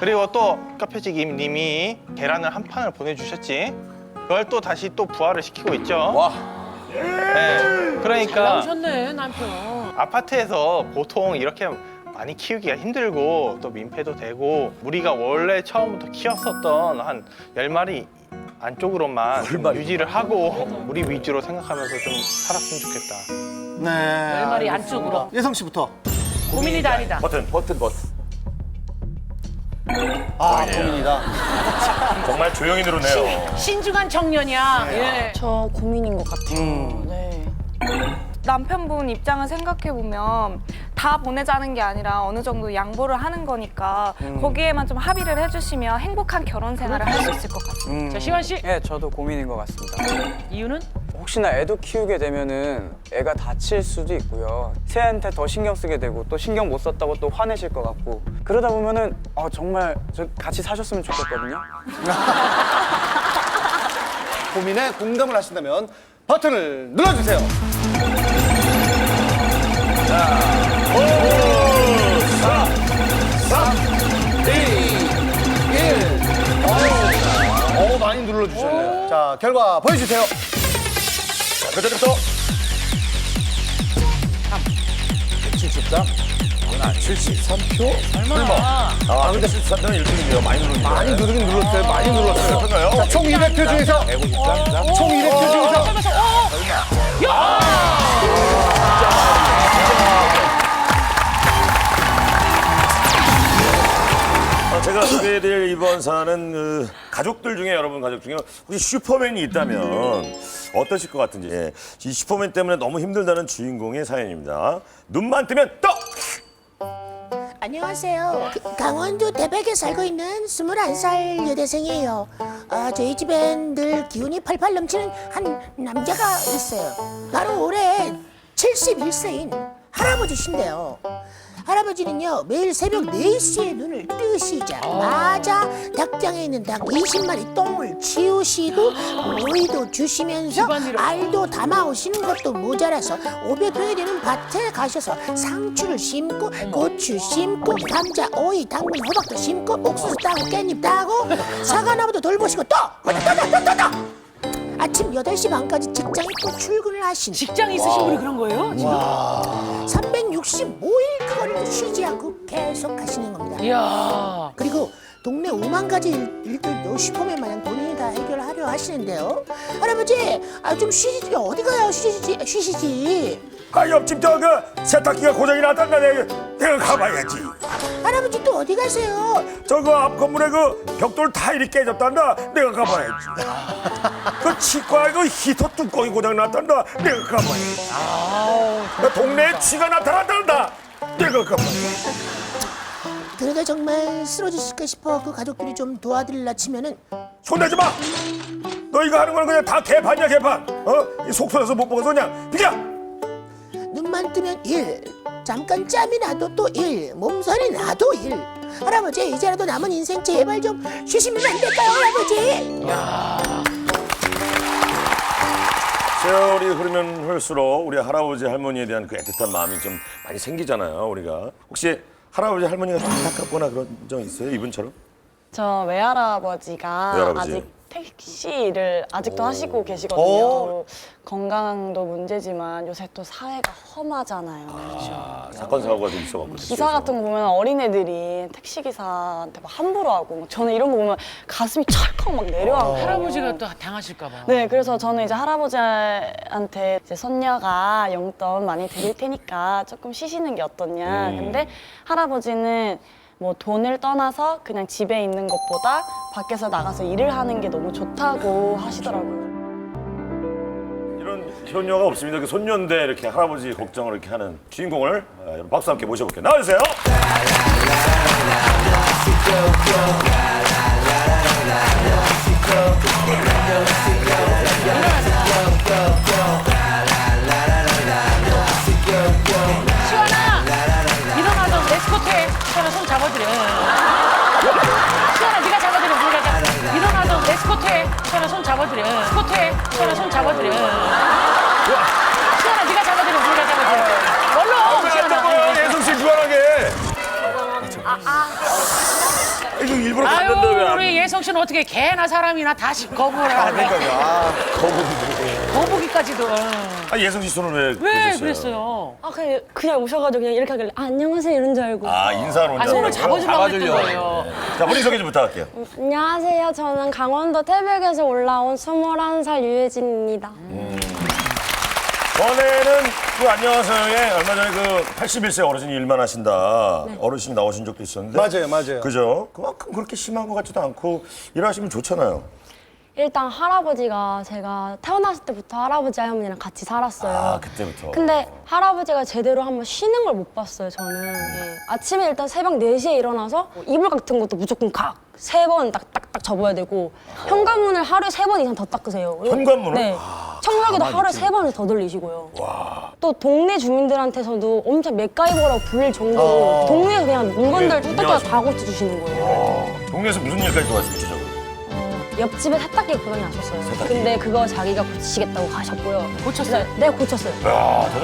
그리고 또 카페지김님이 계란을 한 판을 보내주셨지. 그걸 또 다시 또 부화를 시키고 있죠. 와. 네, 잘 그러니까 나오셨네, 남편. 아파트에서 보통 이렇게 많이 키우기가 힘들고 또 민폐도 되고 우리가 원래 처음부터 키웠었던 한 10마리 안쪽으로만 유지를 하고 우리 위주로 생각하면서 좀 살았으면 좋겠다. 네. 10마리 안쪽으로. 예성 씨부터. 고민이다 아니다. 버튼. 아 고민이다. 정말 조용히 늘어네요. 신중한 청년이야. 예. 저 고민인 것 같아요. 네. 남편분 입장을 생각해보면 다 보내자는 게 아니라 어느 정도 양보를 하는 거니까 거기에만 좀 합의를 해주시면 행복한 결혼 생활을 할 수 있을 것 같아요. 자, 시환 씨. 네, 저도 고민인 것 같습니다. 이유는? 혹시나 애도 키우게 되면은 애가 다칠 수도 있고요. 새한테 더 신경 쓰게 되고 또 신경 못 썼다고 또 화내실 것 같고 그러다 보면은 정말 저 같이 사셨으면 좋겠거든요. 고민에 공감을 하신다면 버튼을 눌러주세요. 자, 5, 4, 3, 2, 1. 많이 눌러주셨네요. 자, 결과 보여주세요. 자, 그때부터 73? 73표? 얼마나? 아, 근데 73표는 1등이네요. 많이 누르네요. 많이 누르긴 눌렀어요. 많이 눌렀어요. 그런가요? 자, 총 200표 중에서 153? 총 200표 중에서 제가 소개해드릴 이번 사안은 가족들 중에 여러분 가족 중에 혹시 슈퍼맨이 있다면 어떠실 것 같은지. 예. 이 슈퍼맨 때문에 너무 힘들다는 주인공의 사연입니다. 눈만 뜨면 떡! 안녕하세요. 강원도 대백에 살고 있는 21살 여대생이에요. 저희 집엔 늘 기운이 팔팔 넘치는 한 남자가 있어요. 바로 올해 71세인 할아버지신데요. 할아버지는요 매일 새벽 4시에 눈을 뜨시자마자 닭장에 있는 닭 20마리 똥을 치우시고 오이도 주시면서 알도 담아오시는 것도 모자라서 500평이 되는 밭에 가셔서 상추를 심고 고추 심고 감자, 오이, 당근, 호박도 심고 옥수수 따고 깻잎 따고 사과나무도 돌보시고 또 아침 8시 반까지 직장에 또 출근을 하신 직장 있으신 분이 그런 거예요? 지금? 365일 그거를 쉬지 않고 계속 하시는 겁니다. 이야. 그리고 동네 5만 가지 일들도 슈퍼맨 마냥 본인이 다 해결하려 하시는데요. 할아버지, 좀 쉬시지. 어디 가요? 쉬시지. 옆집 그 세탁기가 고장이 났단다. 내가 가봐야지. 할아버지 또 어디 가세요? 저거 앞 건물에 그 벽돌 타일이 깨졌단다. 내가 가봐야지. 그 치과에 그 히터 뚜껑이 고장 났단다. 내가 가봐야지. 그 동네에 쥐가 나타났단다. 내가 가봐야지. 그러다 정말 쓰러지실까 싶어 그 가족들이 좀 도와드릴라 치면은 손대지 마. 너희가 하는 건 그냥 다 개판이야 개판. 이 속 터져서 못 먹어서 그냥 비켜. 눈만 뜨면 일, 잠깐 짬이 나도 또 일, 몸살이 나도 일. 할아버지 이제라도 남은 인생 제발 좀 쉬시면 안 될까요, 할아버지? 세월이 흐르면 흐를수록 우리 할아버지 할머니에 대한 그 애틋한 마음이 좀 많이 생기잖아요. 우리가 혹시 할아버지 할머니가 좀 안타깝거나 그런 적 있어요? 이분처럼? 저 외할아버지가 외할아버지. 아직 택시를 아직도 하시고 계시거든요. 건강도 문제지만 요새 또 사회가 험하잖아요. 사건 사고가 좀 있어갖고. 기사 같은 거 보면 어린애들이 택시기사한테 막 함부로 하고 막 저는 이런 거 보면 가슴이 철컥 막 내려앉고 할아버지가 또 당하실까 봐. 네, 그래서 저는 이제 할아버지한테 이제 손녀가 용돈 많이 드릴 테니까 조금 쉬시는 게 어떠냐. 근데 할아버지는 뭐 돈을 떠나서 그냥 집에 있는 것보다 밖에서 나가서 일을 하는 게 너무 좋다고 하시더라고요. 이런 효녀가 없습니다. 그 손녀인데 이렇게 할아버지 걱정을 이렇게 하는 주인공을 여러분 박수 함께 모셔볼게요. 나와주세요. 시원아! 일어나서 에스코트해. 시원아 손 잡아드려. 시원아 네가 잡아드려. 네가 잡아. 일어나서 에스코트해. 시원아 손 잡아드려. 에스코트해. 시원아 손 잡아드려. 시원아 네가 잡아드려. 네가 잡아드려. 얼른 시원아. 예성 씨 무한하게. 이거 일부러 갔는데 왜 아유 안... 우리 예성 씨는 어떻게 개나 사람이나 다시 거부를 하네. 거북이까지도. 예성 씨 손을 왜 그랬어요? 그냥 오셔가지고 그냥 이렇게 하길래 안녕하세요 이런 줄 알고. 인사로 혼자. 손을 잡아주려고 했던 거예요. 자, 본인 소개 좀 부탁할게요. 안녕하세요. 저는 강원도 태백에서 올라온 21살 유혜진입니다. 전에는 그 안녕하세요에 얼마 전에 그 81세 어르신이 일만 하신다. 어르신이 나오신 적도 있었는데. 맞아요. 그죠? 그만큼 그렇게 심한 것 같지도 않고 일하시면 좋잖아요. 일단 할아버지가 제가 태어났을 때부터 할아버지 할머니랑 같이 살았어요. 그때부터. 근데 할아버지가 제대로 한번 쉬는 걸 못 봤어요, 저는. 예. 아침에 일단 새벽 4시에 일어나서 이불 같은 것도 무조건 3번 딱딱딱 접어야 되고 현관문을 하루에 3번 이상 더 닦으세요. 현관문을? 네. 청소기도 하루에 3번을 더 돌리시고요. 또 동네 주민들한테서도 엄청 맥가이버라고 불릴 정도로 동네에서 그냥 물건들 뚝딱뚝딱 다 고쳐주시는 거예요. 동네에서 무슨 일까지 도와주세요, 구체적으로? 옆집에 세탁기 고장이 났었어요. 근데 그거 자기가 고치시겠다고 가셨고요. 고쳤어요? 네, 고쳤어요.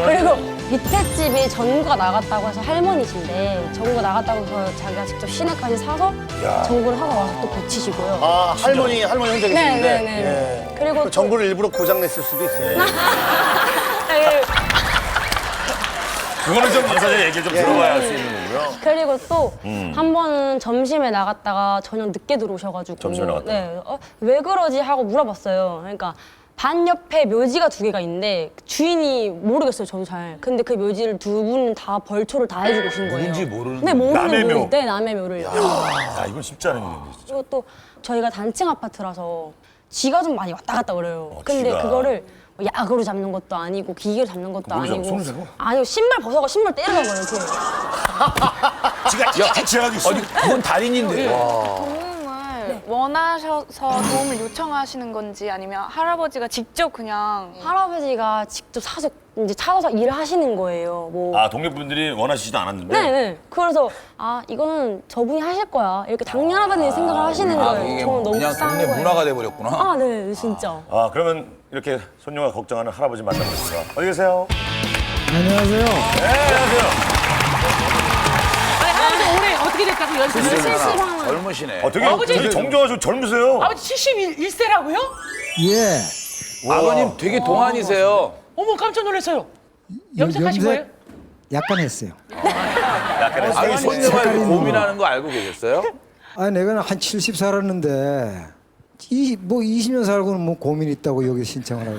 그리고 밑에 집이 전구가 나갔다고 해서 할머니신데 전구가 나갔다고 해서 자기가 직접 시내까지 사서 전구를 하고 와서 또 고치시고요. 할머니 혼자 계시는데. 네. 그리고 또 전구를 일부러 고장 냈을 수도 있어요. 네, 그거는 좀 감사하게 얘기 좀 들어봐야 할 수 있는 거고요. 그리고 또 한 번은 점심에 나갔다가 저녁 늦게 들어오셔가지고 점심에 나갔다가? 네, 왜 그러지 하고 물어봤어요. 그러니까 반 옆에 묘지가 2개가 있는데 주인이 모르겠어요, 저도 잘. 근데 그 묘지를 2분 다 벌초를 다 해주고 오신 거예요. 누군지 모르는. 네, 모르는 남의 묘. 묘지. 네, 남의 묘를. 야, 이건 쉽지 않은 일인데. 진짜. 그리고 또 저희가 단층 아파트라서 쥐가 좀 많이 왔다 갔다 그래요. 근데 쥐가. 그거를 뭐 약으로 잡는 것도 아니고 기계로 잡는 것도 뭘로 잡아? 아니고. 손을 잡아? 아니요, 신발 벗어가 신발 때리는 거예요, 이렇게. 지가 지하기 있어. 그건 달인인데. 도움을 원하셔서 도움을 요청하시는 건지 아니면 할아버지가 직접 그냥 할아버지가 직접 사서 이제 찾아서 일을 하시는 거예요. 뭐. 동네 분들이 원하시지도 않았는데. 네네. 그래서 이거는 저분이 하실 거야. 이렇게 당연하다는 생각을 하시는 거예요. 이게 저는 너무 그냥 불쌍한 동네 거예요. 문화가 돼버렸구나. 네, 진짜. 그러면 이렇게 손녀가 걱정하는 할아버지 만나보겠습니다. 어디 계세요? 안녕하세요. 네, 안녕하세요. 아니 할아버지 올해 어떻게 됐다고 연세를? 70만. 젊으시네. 되게 아버지! 되게 정정하시고 젊으세요. 아버지 71세라고요? 예. 아버님 되게 동안이세요. 어머 깜짝 놀랐어요. 염색하신 거예요? 약간 했어요. 아니 손녀가 이렇게 고민하는 거 알고 계셨어요? 아, 내가 한 70 살았는데 뭐 20년 살고는 뭐 고민 있다고 여기 신청을 하고.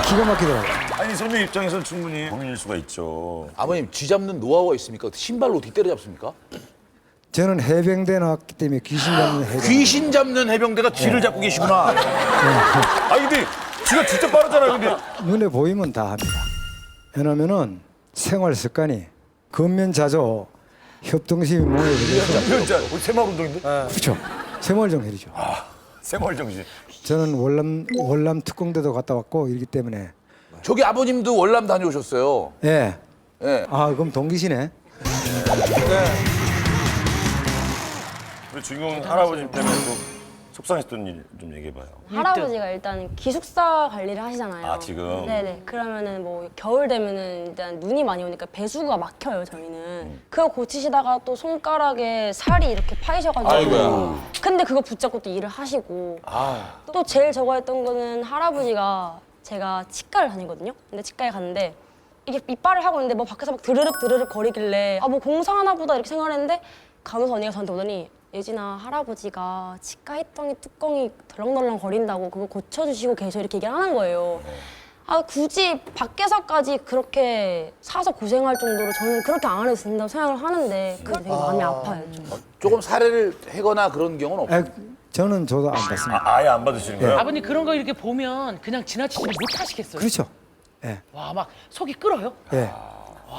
기가 막히더라고요. 아니 손녀 입장에서는 충분히 고민일 수가 있죠. 아버님 쥐 잡는 노하우가 있습니까? 신발로 어떻게 때려잡습니까? 저는 해병대 나왔기 때문에 귀신 잡는 해병대. 귀신 잡는 해병대가 쥐를 잡고 계시구나. 아 근데 쥐가 진짜 빠르잖아요. 근데 눈에 보이면 다 합니다. 왜냐면은 생활 습관이 근면자조 협동심이 몸에 들어서 진짜 새마을 운동인데? 그렇죠. 생활정신이죠. 생활 정신. 저는 월남 특공대도 갔다 왔고 이러기 때문에. 저기 아버님도 월남 다녀오셨어요. 예. 예. 아 그럼 동기시네. 우리 주인공 할아버지 때문에 또 속상했던 일 좀 얘기해봐요. 할아버지가 일단 기숙사 관리를 하시잖아요. 아, 지금? 네네. 그러면은 뭐 겨울 되면은 일단 눈이 많이 오니까 배수구가 막혀요 저희는. 그거 고치시다가 또 손가락에 살이 이렇게 파이셔가지고. 아이고야. 근데 그거 붙잡고 또 일을 하시고. 또 제일 저거 했던 거는 할아버지가 제가 치과를 다니거든요. 근데 치과에 갔는데 이게 이빨을 하고 있는데 뭐 밖에서 막 드르륵 거리길래 아 뭐 공사하나 보다 이렇게 생각을 했는데 간호사 언니가 저한테 오더니 예진아 할아버지가 치과 했더니 뚜껑이 덜렁덜렁 거린다고 그거 고쳐주시고 계셔 이렇게 얘기를 하는 거예요. 아 굳이 밖에서까지 그렇게 사서 고생할 정도로 저는 그렇게 안 해도 된다고 생각을 하는데 그게 되게 마음이 아파요. 좀. 조금 살해를 하거나 그런 경우는 없어요? 저는 저도 안 봤습니다. 아예 안 받으시는 거예요? 아버님 그런 거 이렇게 보면 그냥 지나치지 못 하시겠어요. 그렇죠. 예. 와 막 속이 끓어요. 예.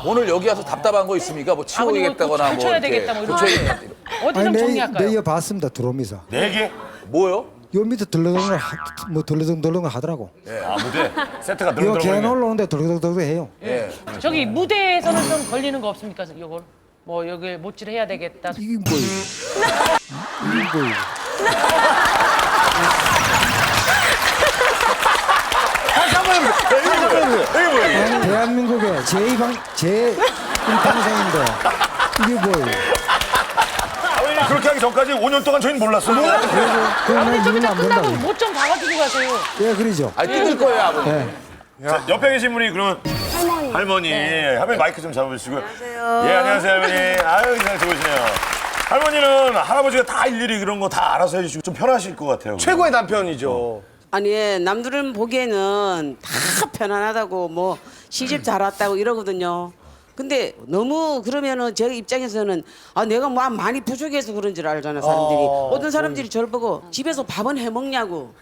오늘 여기 와서 답답한 거 있습니까? 뭐 치워야겠다거나 뭐 고쳐야 이렇게 되겠다 뭐 이런 고쳐야겠다. 어디 좀 정리할까요? 내가 봤습니다. 들어오면서. 4개? 뭐요? 요 밑에 덜렁덜렁 하더라고. 네. 아 무대 세트가 이거 들어오는 개는 올라오는데 덜렁덜렁 해요. 예. 저기 무대에서는 좀 걸리는 거 없습니까? 이걸 뭐 여기 못질 해야 되겠다. 이게 뭐예요? 이게 뭐예요? 아니, 대한민국의 제1방송인데 이게 뭐예요? 아버님 그렇게 하기 전까지 5년 동안 저희는 몰랐어요. 아버님 좀 이따 안 끝나고 된다고. 못 좀 봐가지고 가세요. 예, 그러죠. 아니 뜯을 거예요 아버님. 예. 자, 옆에 계신 분이 그러면 할머니. 할머니. 할머니 마이크 좀 잡아주시고요. 안녕하세요. 예 안녕하세요 할머니. 아유 인상 좋으시네요. 할머니는 할아버지가 다 일일이 그런 거 다 알아서 해주시고 좀 편하실 것 같아요. 최고의 남편이죠. 아니 남들은 보기에는 다 편안하다고 뭐 시집 잘 왔다고 이러거든요. 근데 너무 그러면은 제 입장에서는 아 내가 뭐 많이 부족해서 그런 줄 알잖아요 사람들이. 어떤 사람들이 저를 보고 집에서 밥은 해 먹냐고.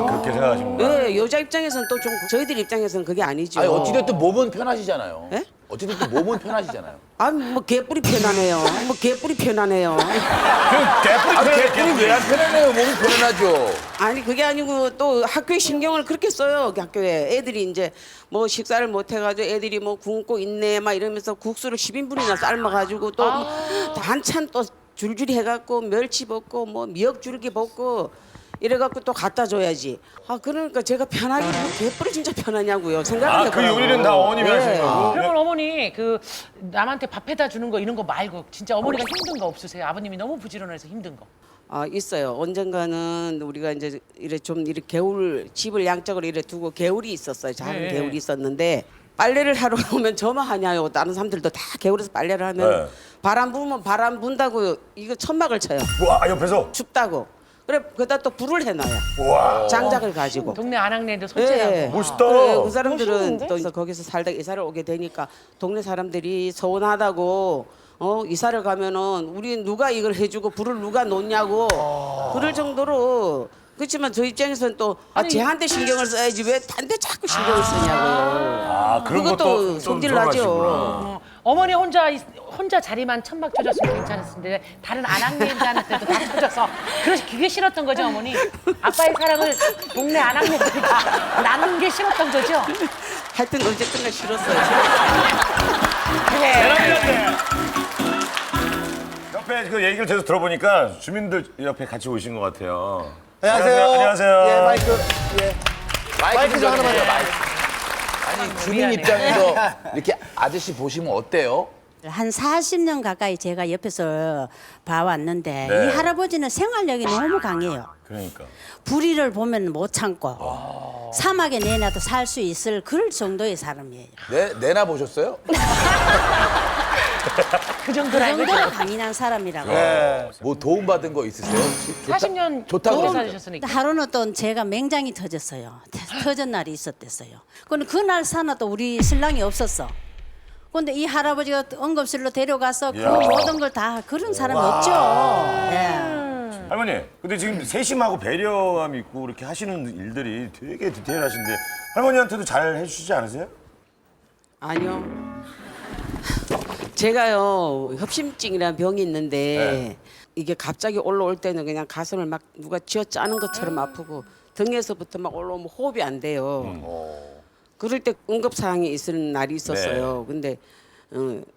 그렇게 생각하시는구나. 네, 여자 입장에서는 또 좀 저희들 입장에서는 그게 아니죠. 아니 어찌됐든 몸은 편하시잖아요. 예? 어찌됐든 몸은 편하시잖아요. 아 뭐 개뿔이 편하네요. 뭐 개뿔이 편하네요. 개뿔이 왜 안 편하네요? 몸이 편안하죠. 아니 그게 아니고 또 학교에 신경을 그렇게 써요. 그 학교에 애들이 이제 뭐 식사를 못 해가지고 애들이 뭐 굶고 있네 막 이러면서 국수를 10인분이나 삶아가지고 또 반찬 또 줄줄이 해갖고 멸치 볶고 뭐 미역 줄기 볶고 이래갖고 또 갖다 줘야지. 아 그러니까 제가 편하게 뭐 개뿔이 진짜 편하냐고요. 생각을 그 요리는 다 어머님이 하시는 거고. 그러면 어머니 그 남한테 밥 해다 주는 거 이런 거 말고 진짜 어머니가 힘든 거 없으세요? 아버님이 너무 부지런해서 힘든 거. 아 있어요. 언젠가는 우리가 이제 이래 좀 이렇게 개울 집을 양쪽으로 이래 두고 개울이 있었어요. 작은 네. 개울이 있었는데 빨래를 하러 오면 저만 하냐요. 다른 사람들도 다 개울에서 빨래를 하면 네. 바람 부으면 바람 분다고 이거 천막을 쳐요. 와 옆에서 춥다고. 그래 거기다 또 불을 해놔요. 와. 장작을 가지고. 동네 안악내도 손질하고. 네. 멋있다. 그래, 그 사람들은 멋있는데? 또 거기서 살다 이사를 오게 되니까 동네 사람들이 서운하다고 이사를 가면은 우리 누가 이걸 해주고 불을 누가 놓냐고 그럴 정도로. 그렇지만 저 입장에서는 또 쟤한테 신경을 써야지 왜 딴 데 자꾸 신경을 쓰냐고요. 그런 그것도 것도 성질 좀 나죠. 들어가시구나. 어머니 혼자 자리만 천막 쳐줬으면 괜찮았는데 다른 안악내들한테도 다 쳐줘서 그게 싫었던 거죠 어머니? 아빠의 사랑을 동네 안악내들이 다 나눈 게 싫었던 거죠? 하여튼 어쨌든 싫었어요. 옆에 그 얘기를 계속 들어보니까 주민들 옆에 같이 오신 것 같아요. 안녕하세요. 안녕하세요. 예, 마이크. 예. 마이크 좀 하나만 주세요, 해요. 마이크. 아니 주민 입장에서 이렇게 아저씨 보시면 어때요? 한 40년 가까이 제가 옆에서 봐왔는데 네. 이 할아버지는 생활력이 너무 강해요. 그러니까. 불의를 보면 못 참고 사막에 내놔도 살 수 있을 그럴 정도의 사람이에요. 내나 보셨어요? 그 정도로 알고 있어요. 강인한 사람이라고. 뭐 도움 받은 거 있으세요? 혹시? 40년 좋다고 오래 그러는데. 사셨으니까. 하루는 또 제가 맹장이 터졌어요. 터진 날이 있었댔어요. 근데 그날 사나 또 우리 신랑이 없었어. 근데 이 할아버지가 응급실로 데려가서 그 이야. 모든 걸 다 그런 사람이 없죠. 예. 할머니, 근데 지금 세심하고 배려감 있고 이렇게 하시는 일들이 되게 디테일하신데 할머니한테도 잘 해주시지 않으세요? 아니요. 제가요 협심증이라는 병이 있는데 이게 갑자기 올라올 때는 그냥 가슴을 막 누가 쥐어 짜는 것처럼 아프고 등에서부터 막 올라오면 호흡이 안 돼요. 그럴 때 응급 상황이 있을 날이 있었어요. 근데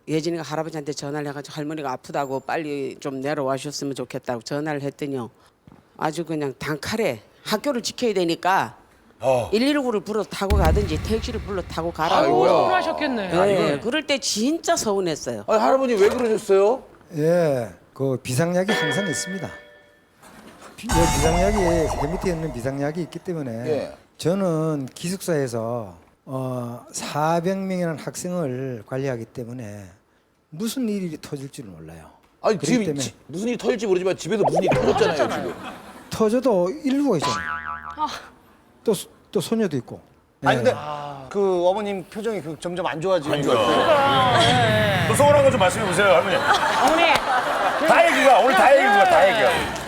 예진이가 할아버지한테 전화를 해가지고 할머니가 아프다고 빨리 좀 내려와 주셨으면 좋겠다고 전화를 했더니요. 아주 그냥 단칼에 학교를 지켜야 되니까 119를 불러 타고 가든지 택시를 불러 타고 가라고. 아이고, 서운하셨겠네. 네, 그럴 때 진짜 서운했어요. 할아버지 왜 그러셨어요? 예, 그 비상약이 항상 있습니다. 비상약이 배 밑에 있는 비상약이 있기 때문에 예. 저는 기숙사에서 400명이라는 학생을 관리하기 때문에 무슨 일이 터질지는 몰라요. 아니 그렇기 지금 때문에 무슨 일이 터질지 모르지만 집에도 무슨 일이 터졌잖아요. 지금. 터져도 일부가 있잖아요. 또 소녀도 있고. 아니 예. 근데 그 어머님 표정이 점점 안 좋아지는 안 것 좋아요. 같아요. 또 서운한 거 좀 말씀해 보세요, 할머니. 어머니. 다 얘기가 오늘 다 얘기가 다 얘기야.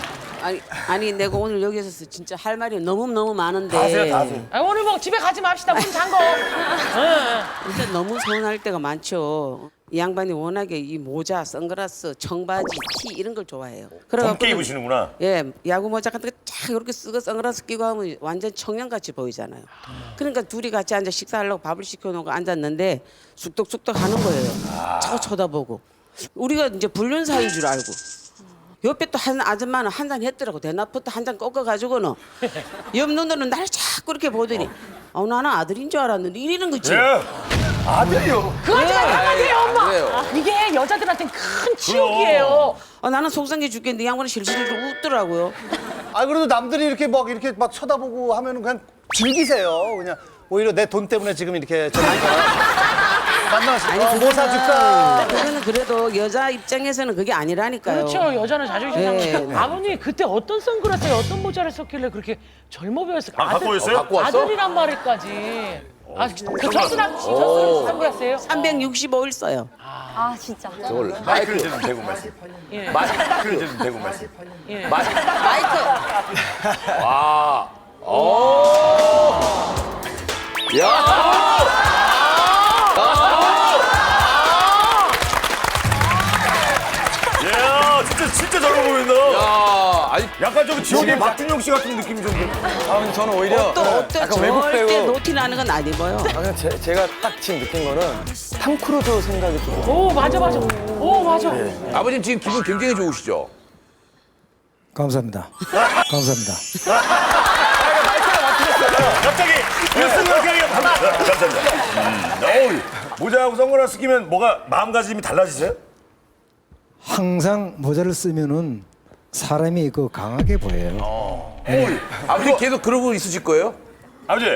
아니 내가 오늘 여기서 진짜 할 말이 너무 많은데. 다 하세요, 다 하세요. 아, 오늘 뭐 집에 가지 맙시다. 문 잠궈. 진짜 너무 서운할 때가 많죠. 이 양반이 워낙에 이 모자, 선글라스, 청바지, 티 이런 걸 좋아해요. 젊게 입으시는구나. 예, 야구 모자 같은 거 쫙 이렇게 쓰고 선글라스 끼고 하면 완전 청년같이 보이잖아요. 그러니까 둘이 같이 앉아 식사하려고 밥을 시켜놓고 앉았는데 쑥덕쑥덕 하는 거예요. 자꾸 쳐다보고. 우리가 이제 불륜 사이인 줄 알고. 옆에 또 한 아줌마는 한 잔 했더라고. 대낮부터 한 잔 꺾어가지고는 옆 눈으로 날 자꾸 이렇게 보더니 나는 아들인 줄 알았는데 이러는 거지. 아들이요? 그거 좀 한마디예요, 엄마. 그래요. 이게 여자들한테는 큰 치욕이에요. 나는 속상해 죽겠는데 이 양반은 실실 웃더라고요. 아 그래도 남들이 이렇게 막 쳐다보고 하면은 그냥 즐기세요. 그냥 오히려 내 돈 때문에 지금 이렇게 만나서 뭐 사줄까? 그거는 그래도 여자 입장에서는 그게 아니라니까요. 그렇죠. 여자는 자존심 네, 상해. 네. 아버님 그때 어떤 선글라스에 어떤 모자를 썼길래 그렇게 젊어 보였을까? 갖고 오셨어요? 갖고 왔어? 아들이란 말까지. 그 선글라스 선글라스예요? 365일 써요. 아 진짜. 저걸 마이크를 좀 대고 말씀. 예. 마이크를 좀 대고 말씀. 예. 마이크. 와. 오. 야. 야, 진짜 젊어 보인다. 야. 아니 약간 좀 지옥의 박준영 씨 같은 느낌이 좀 들어. 근데 저는 오히려 어때? 약간 외국 절대 배우. 노티 나는 건 안 입어요. 그냥 제가 딱 지금 느낀 거는 탐 크루즈 생각이 좀. 오 맞아. 오 맞아. 아버님 지금 기분 굉장히 좋으시죠? 감사합니다. 감사합니다. 갑자기 무슨 생각이 감사합니다. 모자하고 선글라스 끼면 뭐가 마음가짐이 달라지세요? 항상 모자를 쓰면은 사람이 강하게 보여요. 아버님 계속 그러고 있으실 거예요? 아버지.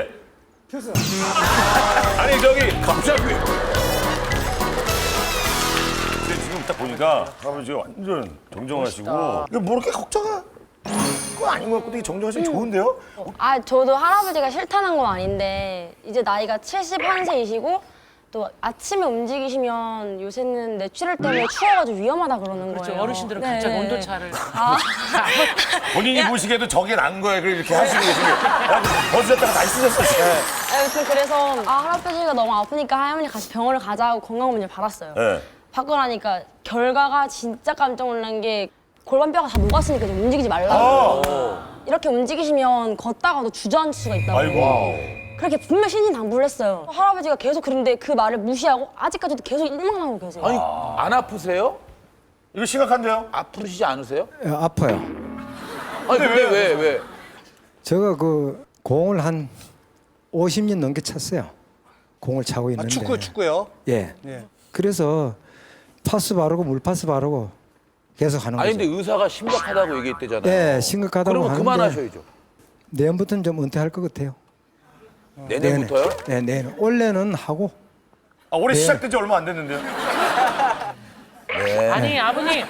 아니 저기 갑자기. 근데 지금 딱 보니까 할아버지가 완전 정정하시고 이거 뭐 이렇게 걱정은 그거 아닌 것 같고 되게 정정하시면 좋은데요? 아 저도 할아버지가 싫다는 건 아닌데 이제 나이가 71세이시고 또 아침에 움직이시면 요새는 뇌출혈 때문에 추워가지고 위험하다 그러는 그렇죠. 거예요. 어르신들은 네. 갑자기 온도차를. 본인이 보시기에도 저게 난 거예요. 이렇게 하시고 계시면 벗으셨다가 다시 쓰셨어요. 그래서 할아버지가 너무 아프니까 할머니 같이 병원을 가자고 건강검진을 받았어요. 네. 받고 나니까 결과가 진짜 깜짝 놀란 게 골반뼈가 다 녹았으니까 좀 움직이지 말라고. 이렇게 움직이시면 걷다가도 주저앉을 수가 있다고. 아이고. 그렇게 분명 신신당부를 했어요. 할아버지가 계속 그런데 그 말을 무시하고 아직까지도 계속 일망하고 계세요. 아니 안 아프세요? 이거 심각한데요? 아프시지 않으세요? 예, 아파요. 아니 근데 왜? 제가 그 공을 한 50년 넘게 찼어요. 공을 차고 있는데. 축구요? 예. 예. 그래서 파스 바르고 물파스 바르고 계속 하는 아니 거죠. 근데 의사가 심각하다고 얘기했대잖아요. 네, 심각하다고 그러면 하는데 그만하셔야죠. 내년부터는 좀 은퇴할 것 같아요. 내년부터요? 네, 내년. 올해는 하고. 올해 네. 시작된 지 얼마 안 됐는데요. 네. 아니 아버님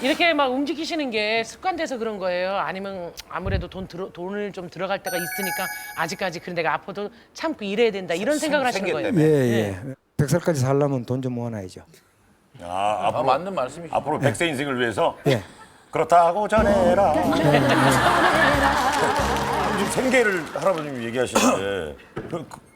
이렇게 막 움직이시는 게 습관돼서 그런 거예요? 아니면 아무래도 돈을 좀 들어갈 때가 있으니까 아직까지 그래 내가 아파도 참고 일해야 된다 이런 생각을 하시는 거예요? 예, 예. 100살까지 살려면 돈 좀 모아놔야죠. 앞으로 맞는 말씀이시죠. 앞으로 100세 인생을 위해서 예. 그렇다고 전해라. 지금 생계를 할아버님이 얘기하시는데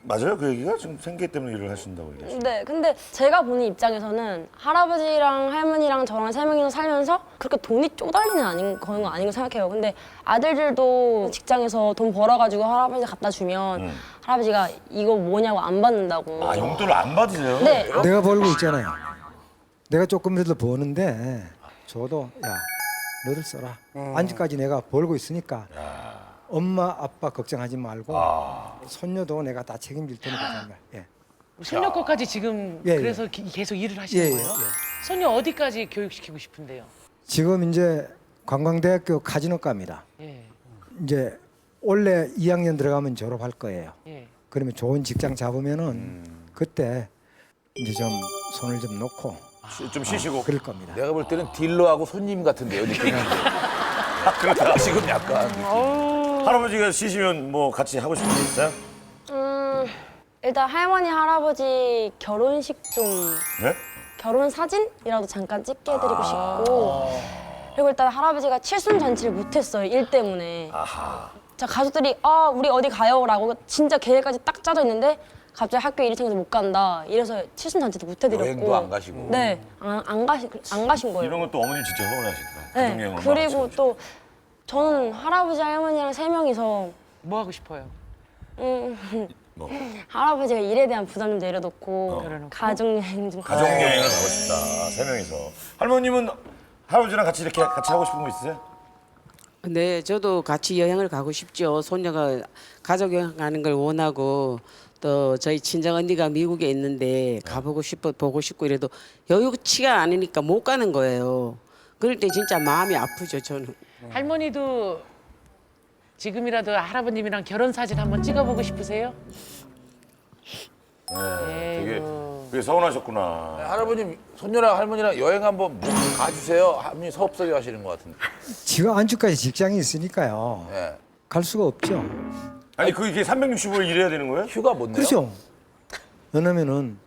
맞아요? 그 얘기가 지금 생계 때문에 일을 하신다고 얘기하시죠? 네, 근데 제가 보는 입장에서는 할아버지랑 할머니랑 저랑 3명이서 살면서 그렇게 돈이 쪼달리는 거는 아닌 거 생각해요. 근데 아들들도 직장에서 돈 벌어가지고 할아버지 갖다 주면 할아버지가 이거 뭐냐고 안 받는다고. 용돈을 안 받으세요? 네. 내가 벌고 있잖아요. 내가 조금이라도 버는데 저도 야 너들 써라. 안지까지 내가 벌고 있으니까 엄마 아빠 걱정하지 말고 손녀도 내가 다 책임질 테니까. 예. 손녀 거까지 지금 예, 예. 그래서 계속 일을 하시는 예, 예, 거예요? 손녀 어디까지 교육시키고 싶은데요? 지금 이제 관광대학교 카지노과입니다. 예. 이제 올해 2학년 들어가면 졸업할 거예요. 예. 그러면 좋은 직장 잡으면은 그때 이제 좀 손을 좀 놓고 좀 쉬시고. 그럴 겁니다. 내가 볼 때는 딜러하고 손님 같은데요, 느낌이. 그렇다. 지금 약간 느낌. 할아버지가 쉬시면 뭐 같이 하고 싶은 거 있어요? 일단 할머니 할아버지 결혼식 좀 네? 결혼 사진이라도 잠깐 찍게 해드리고 싶고 그리고 일단 할아버지가 칠순잔치를 못했어요 일 때문에. 자 가족들이 우리 어디 가요라고 진짜 계획까지 딱 짜져 있는데 갑자기 학교 일이 생겨서 못 간다 이래서 칠순잔치도 못 해드렸고. 여행도 안 가시고. 네, 안 가신 거예요. 이런 것도 어머님 진짜 서운하시더라. 네, 가족여행 얼마나 그리고 하시는지. 또 저는 할아버지 할머니랑 3명이서 뭐 하고 싶어요? 뭐? 할아버지가 일에 대한 부담 좀 내려놓고 가족여행 좀 가족여행을 가고 싶다. 3명이서. 할머님은 할아버지랑 같이 이렇게 같이 하고 싶은 거 있으세요? 네, 저도 같이 여행을 가고 싶죠. 손녀가 가족 여행 가는 걸 원하고 또 저희 친정 언니가 미국에 있는데 가보고 싶어 보고 싶고 이래도 여유치가 않으니까 못 가는 거예요. 그럴 때 진짜 마음이 아프죠, 저는. 할머니도 지금이라도 할아버님이랑 결혼 사진 한번 찍어보고 싶으세요? 되게 서운하셨구나. 할아버님, 손녀랑 할머니랑 여행 한번 가주세요. 할머니 서럽게 하시는 것 같은데. 지금 안주까지 직장이 있으니까요. 네. 갈 수가 없죠. 아니 이게 365일 일해야 되는 거예요? 휴가 못 내요? 그렇죠. 왜냐면은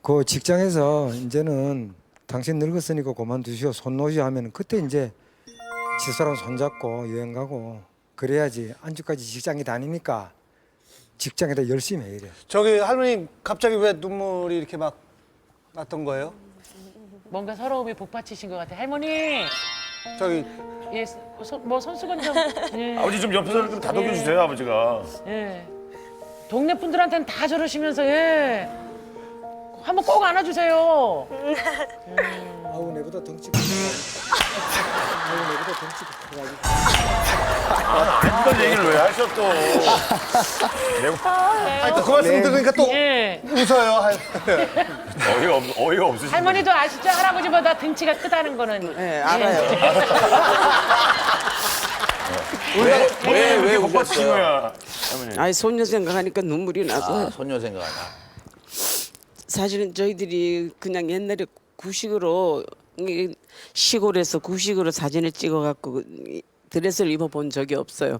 그 직장에서 이제는 당신 늙었으니까 그만두시오 손 놓으시오 하면 그때 이제 집사람 손잡고 여행 가고 그래야지 안주까지 직장에 다니니까 직장에다 열심히 해야 돼요. 저기 할머님 갑자기 왜 눈물이 이렇게 막 났던 거예요? 뭔가 서러움이 복받치신 것 같아요. 할머니. 저기 예, 뭐 손수건 좀. 예. 아버지 좀 옆에서 좀 다독여 주세요, 아버지가. 예. 동네 분들한테는 다 저러시면서 예. 한번 꼭 안아주세요. 아우 내보다 덩치가 아우 내보다 덩치가 커가지고. 이런 얘기를 왜 하셔 또? 아니 또 그 말씀 들으니까 또 예. 웃어요. 어이가 없으시죠? 할머니도 아시죠? 할아버지보다 등치가 크다는 거는. 네, 알아요. 왜 복받치신 우셨어요? 거야? 아니 손녀 생각하니까 눈물이 나서. 손녀 생각하나. 사실은 저희들이 그냥 옛날에 구식으로 시골에서 구식으로 사진을 찍어갖고 드레스를 입어본 적이 없어요.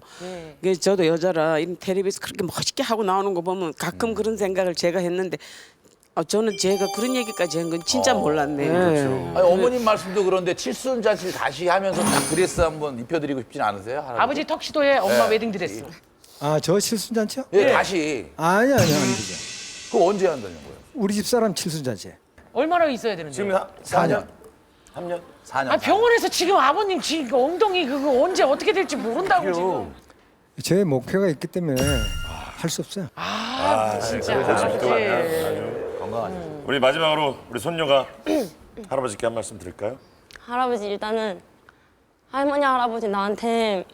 그래서 저도 여자라 이런 텔레비에서 그렇게 멋있게 하고 나오는 거 보면 가끔 그런 생각을 제가 했는데 저는 제가 그런 얘기까지 한 건 진짜 몰랐네요. 아니, 어머님 말씀도 그런데 칠순잔치를 다시 하면서 딱 드레스 한번 입혀드리고 싶진 않으세요? 할아버지? 아버지 턱시도에 엄마 네. 웨딩드레스. 아 저 칠순잔치요? 예, 다시. 아니 안 되죠. 그거 언제 한다는 거예요? 우리 집사람 칠순잔치. 얼마나 있어야 되는데? 지금 4년? 3년? 4년. 아, 병원에서 지금 아버님 지금 엉덩이 그거 언제 어떻게 될지 모른다고 지금. 제 목표가 있기 때문에 할 수 없어요. 진짜. 아주 건강하죠. 우리 마지막으로 우리 손녀가 할아버지께 한 말씀 드릴까요? 할아버지 일단은 할머니 할아버지 나한테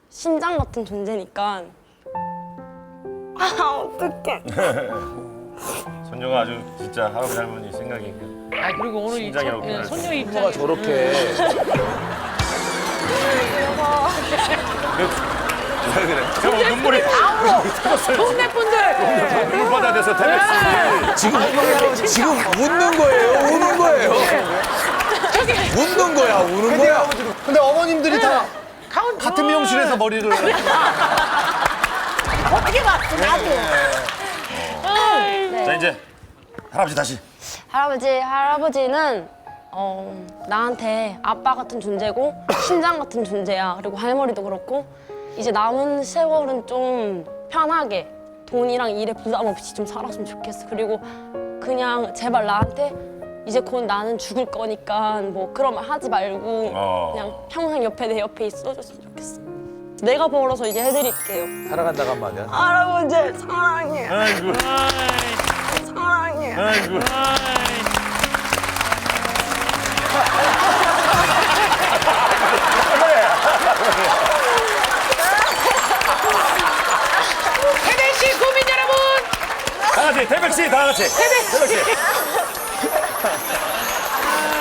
심장 같은 존재니까 어떡해. 손녀가 아주 진짜 할아버지 할머니 생각이 아 그리고 오늘 이 심장이라고 표현을 손녀 입장. 부모가 저렇게. 왜 그래? 저 눈물이 동네 분들. 눈바다 돼서 태백 씨. 지금 웃는 거예요? 우는 거예요? 웃는 거야, 우는 거야? 근데 어머님들이 다 같은 미용실에서 머리를. 어떻게 봤어 나도. 자 이제 할아버지 다시. 할아버지는 나한테 아빠 같은 존재고 심장 같은 존재야. 그리고 할머니도 그렇고 이제 남은 세월은 좀 편하게 돈이랑 일에 부담 없이 좀 살았으면 좋겠어. 그리고 그냥 제발 나한테 이제 곧 나는 죽을 거니까 뭐 그런 말 하지 말고 그냥 평생 내 옆에 있어줬으면 좋겠어. 내가 벌어서 이제 해드릴게요. 살아간다고 한 말이야. 할아버지 사랑해. 아이고. 사랑해. 아이고. 태백 씨 국민 여러분. 다 같이 태백 씨 다 같이. 태백 씨.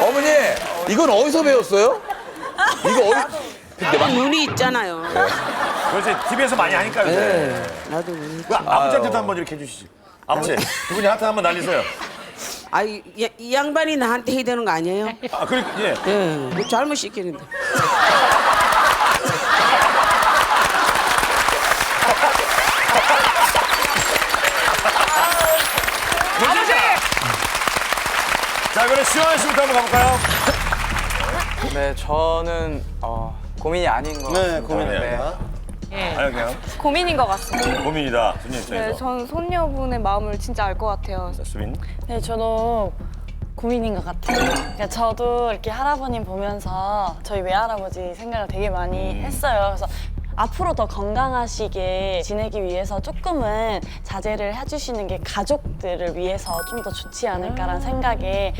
어머니, 이건 어디서 배웠어요? 이거 어디? 눈이 있잖아요. 요새 TV에서 많이 하니까 요새. 나도 눈이. 그 아버지한테도 한번 이렇게 해주시지. 아버지 두 분이 하트 한번 날리세요. 이 양반이 나한테 해야 되는 거 아니에요? 아 그러니까 예. 뭐 잘못 시키는데. 아버지. 자 그럼 시원 씨부터 한번 가볼까요? 네, 저는 고민이 아닌 것 같습니다. 네, 고민이 아니다. 아니 그냥 고민인 것 같습니다. 고민이다. 손님 네, 입장에서. 전 손녀분의 마음을 진짜 알 것 같아요. 자 수빈. 네, 저도 고민인 것 같아요. 그러니까 저도 이렇게 할아버님 보면서 저희 외할아버지 생각을 되게 많이 했어요. 그래서 앞으로 더 건강하시게 지내기 위해서 조금은 자제를 해주시는 게 가족들을 위해서 좀 더 좋지 않을까라는 생각에.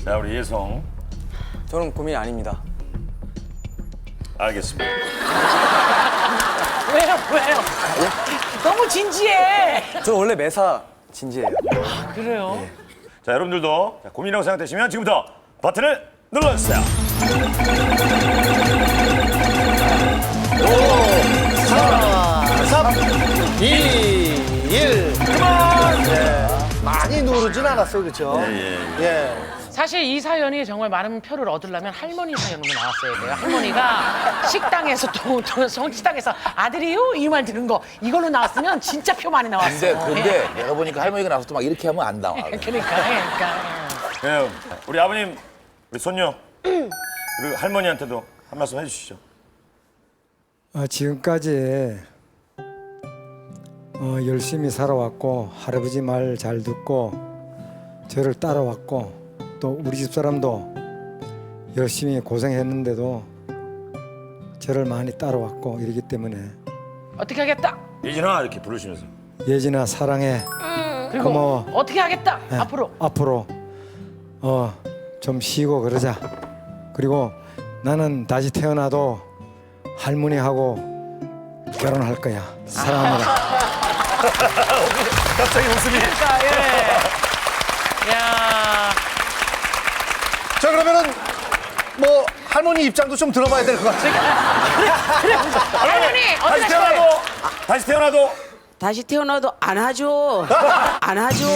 자 우리 예성. 저는 고민이 아닙니다. 알겠습니다. 왜요? 너무 진지해. 저는 원래 매사 진지해요. 그래요? 자 여러분들도 고민이라고 생각되시면 지금부터 버튼을 눌러주세요. 5, 4, 3, 2, 1. 그만. 네. 많이 누르진 않았어요, 그렇죠? 예. 사실 이 사연이 정말 많은 표를 얻으려면 할머니 사연으로 나왔어야 돼요. 할머니가 식당에서 또 성식당에서 아들이요? 이 말 들은 거 이걸로 나왔으면 진짜 표 많이 나왔어요. 근데 내가 보니까 할머니가 나와서 또 막 이렇게 하면 안 나와. 그러니까. 예, 우리 아버님, 우리 손녀 그리고 할머니한테도 한 말씀 해주시죠. 지금까지 열심히 살아왔고 할아버지 말 잘 듣고 저를 따라왔고 또 우리 집 사람도 열심히 고생했는데도 저를 많이 따라왔고 이러기 때문에 어떻게 하겠다? 예진아 이렇게 부르시면서 예진아 사랑해. 그리고 고마워. 어떻게 하겠다? 네, 앞으로 좀 쉬고 그러자. 그리고 나는 다시 태어나도 할머니하고 결혼할 거야. 사랑합니다. 갑자기 웃음이. 야. 자 그러면은 뭐 할머니 입장도 좀 들어봐야 될 것 같아요. 그래. 할머니 다시 태어나도 다시 태어나도 안 하죠. 안 하죠.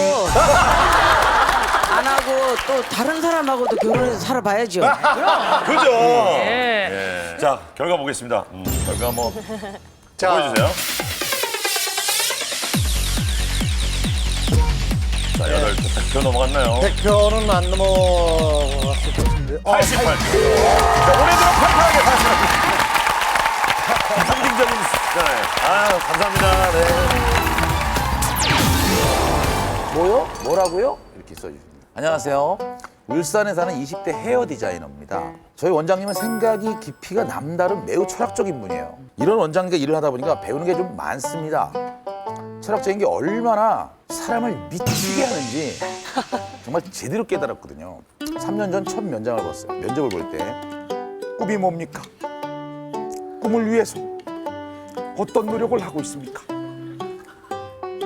안 하고 또 다른 사람하고도 결혼해서 살아봐야죠. 그죠. 예. 자 결과 보겠습니다. 결과 뭐 자. 보여주세요. 자 100표 넘어갔나요? 100표는 안 넘어갔을 것 같은데. 88표. 자 올해 들어 팔팔하게 상징적인 숫자네. 감사합니다. 네. 뭐요? 뭐라고요? 이렇게 써주십니다. 안녕하세요. 울산에 사는 20대 헤어 디자이너입니다. 저희 원장님은 생각이 깊이가 남다른 매우 철학적인 분이에요. 이런 원장님과 일을 하다 보니까 배우는 게 좀 많습니다. 철학적인 게 얼마나 사람을 미치게 하는지 정말 제대로 깨달았거든요. 3년 전 첫 면장을 봤어요. 면접을 볼 때 꿈이 뭡니까? 꿈을 위해서 어떤 노력을 하고 있습니까?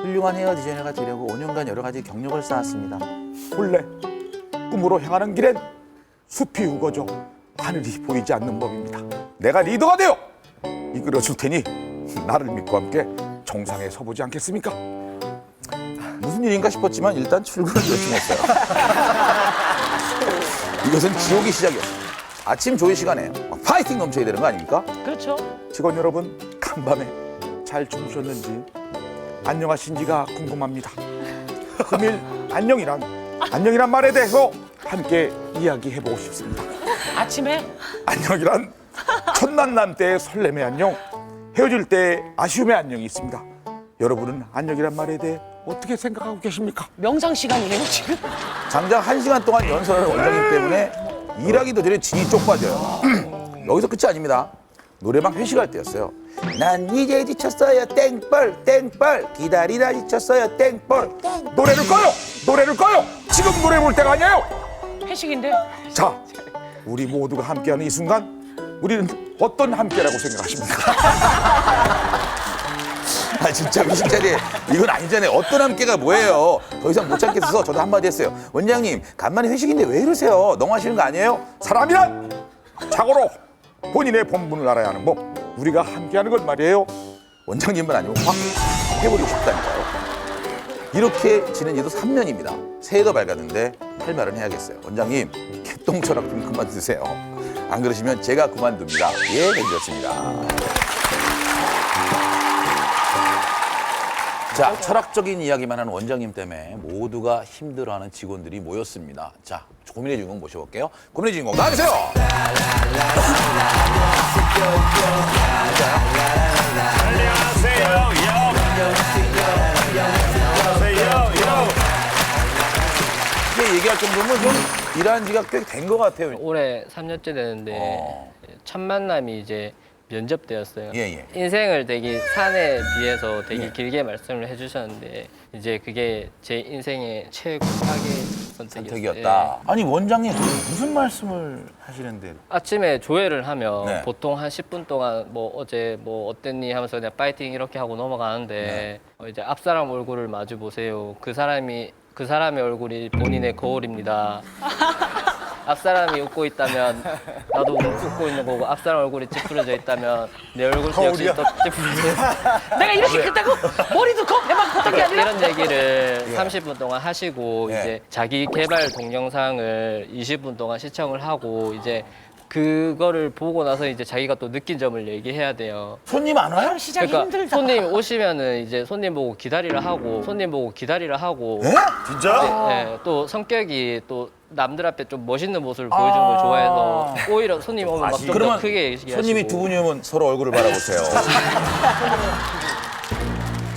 훌륭한 헤어 디자이너가 되려고 5년간 여러 가지 경력을 쌓았습니다. 본래 꿈으로 향하는 길엔 숲이 우거져 하늘이 보이지 않는 법입니다. 내가 리더가 되어 이끌어줄 테니 나를 믿고 함께 정상에 서보지 않겠습니까? 무슨 일인가 싶었지만 일단 출근을 열심히 했어요. 이것은 지옥의 시작이었어요. 아침 조회 시간에 파이팅 넘쳐야 되는 거 아닙니까? 그렇죠. 직원 여러분, 간밤에 잘 주무셨는지 안녕하신지가 궁금합니다. 금일 안녕이란 말에 대해서 함께 이야기해보고 싶습니다. 아침에? 안녕이란 첫 만남 때의 설렘의 안녕, 헤어질 때 아쉬움의 안녕이 있습니다. 여러분은 안녕이란 말에 대해 어떻게 생각하고 계십니까? 명상 시간이네요 지금. 장장 1시간 동안 연설하는 원장님 때문에 일하기도 전에 진이 쪽 빠져요. 여기서 끝이 아닙니다. 노래방 회식할 때였어요. 난 이제 지쳤어요 땡벌 땡벌 기다리다 지쳤어요 땡벌. 노래를 꺼요. 지금 노래 볼 때가 아니에요. 회식인데. 자, 우리 모두가 함께하는 이 순간 우리는 어떤 함께라고 생각하십니까? 아 진짜 회식 자리에 이건 아니잖아요. 어떤 함께가 뭐예요? 더 이상 못 참겠어서 저도 한마디 했어요. 원장님 간만에 회식인데 왜 이러세요? 너무하시는 거 아니에요? 사람이란 자고로 본인의 본분을 알아야 하는 법. 우리가 함께하는 건 말이에요. 원장님만 아니면 확 해버리고 싶다니까요. 이렇게 지낸 지도 3년입니다. 새해도 밝았는데 할 말은 해야겠어요. 원장님 개똥철학 좀 그만 드세요. 안 그러시면 제가 그만둡니다. 예, 해주셨습니다. 자, 철학적인 이야기만 하는 원장님 때문에 모두가 힘들어하는 직원들이 모였습니다. 자, 고민의 주인공 모셔볼게요. 고민의 주인공 나와주세요. 이게 얘기할 정도면 좀 일한 지가 꽤 된 것 같아요. 올해 3년째 되는데 첫 만남이 이제 면접 때였어요. 예. 인생을 되게 산에 비해서 되게 길게 말씀을 해주셨는데 이제 그게 제 인생의 최고의 선택이었다. 아니 원장님 무슨 말씀을 하시는데? 아침에 조회를 하면 네. 보통 한 10분 동안 뭐 어제 뭐 어땠니 하면서 그냥 파이팅 이렇게 하고 넘어가는데 이제 앞사람 얼굴을 마주 보세요. 그 사람의 얼굴이 본인의 거울입니다. 앞사람이 웃고 있다면 나도 웃고 있는 거고 앞사람 얼굴이 찌푸려져 있다면 내 얼굴도 역시 또 찌푸려져 있어. 내가 이렇게 크다고? 머리도 커? 배만 커? 이런 얘기를 30분 동안 하시고 이제 자기 개발 동영상을 20분 동안 시청을 하고 이제 그거를 보고 나서 이제 자기가 또 느낀 점을 얘기해야 돼요. 손님 안 와요? 시작이 그러니까 힘들다. 손님 오시면은 이제 손님 보고 기다리라 하고. 에? 진짜? 네, 또 성격이 또 남들 앞에 좀 멋있는 모습을 보여주는 걸 좋아해서 오히려 손님 오면 막 좀 더 그러면 크게 얘기하시고. 손님이 두 분이 오면 서로 얼굴을 바라보세요.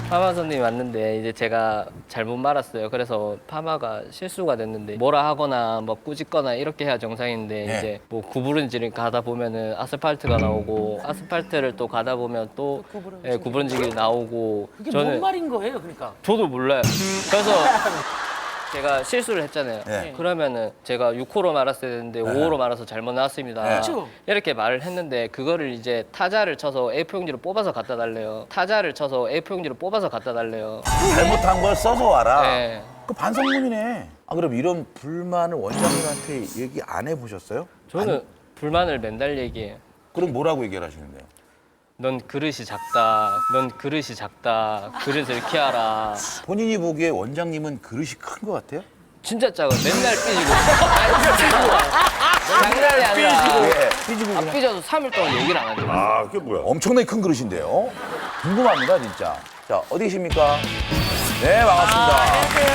파마 손님이 왔는데 이제 제가 잘못 말았어요. 그래서 파마가 실수가 됐는데 뭐라 하거나 뭐 꾸짖거나 이렇게 해야 정상인데 이제 뭐 구부러지를 가다 보면은 아스팔트가 나오고 아스팔트를 또 가다 보면 또 구부러지기 나오고. 그게 뭔 말인 거예요, 그러니까? 저도 몰라요. 그래서 제가 실수를 했잖아요. 그러면은 제가 6호로 말았어야 되는데 5호로 말아서 잘못 나왔습니다. 그렇죠. 이렇게 말을 했는데 그거를 이제 타자를 쳐서 A4 용지로 뽑아서 갖다 달래요. 잘못한 걸 써서 와라. 네. 그 반성문이네. 아 그럼 이런 불만을 원장님한테 얘기 안 해보셨어요? 저는 불만을 맨날 얘기해요. 그럼 뭐라고 얘기를 하시는데요? 넌 그릇이 작다. 그릇을 키워라. 본인이 보기에 원장님은 그릇이 큰 것 같아요? 진짜 작아. 맨날 삐지고. 장난이 아니라. 삐지고. 안 삐져도 3일 동안 얘기를 안 하죠. 아, 그게 뭐야? 엄청나게 큰 그릇인데요. 궁금합니다, 진짜. 자, 어디 계십니까? 네, 반갑습니다. 안녕하세요.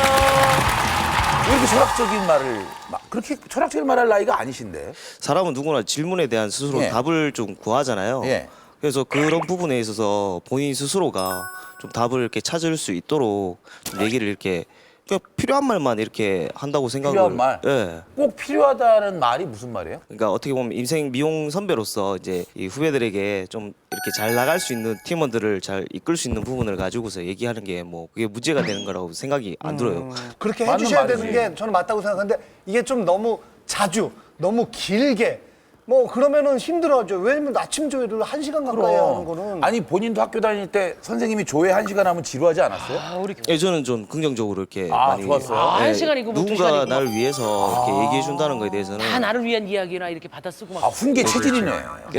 왜 이렇게 철학적인 말을, 그렇게 철학적인 말할 나이가 아니신데? 사람은 누구나 질문에 대한 스스로 예. 답을 좀 구하잖아요. 예. 그래서 그런 부분에 있어서 본인 스스로가 좀 답을 이렇게 찾을 수 있도록 좀 얘기를 이렇게 그냥 필요한 말만 이렇게 한다고 생각을. 필요한 말? 예. 꼭 필요하다는 말이 무슨 말이에요? 그러니까 어떻게 보면 인생 미용 선배로서 이제 이 후배들에게 좀 이렇게 잘 나갈 수 있는 팀원들을 잘 이끌 수 있는 부분을 가지고서 얘기하는 게 뭐 그게 문제가 되는 거라고 생각이 안 들어요. 그렇게 맞는 해주셔야 말이지. 되는 게 저는 맞다고 생각하는데 이게 좀 너무 자주, 너무 길게 뭐 그러면은 힘들어하죠. 왜냐면 아침 조회를 1시간 가까이 하는 거는. 아니 본인도 학교 다닐 때 선생님이 조회 1시간 하면 지루하지 않았어요? 예, 저는 좀 긍정적으로 이렇게 많이 좋았어요. 한 시간이고 뭐 두 누군가 시간이고. 나를 위해서 이렇게 얘기해 준다는 거에 대해서는 다 나를 위한 이야기나 이렇게 받아쓰고 막. 훈계 체질이네.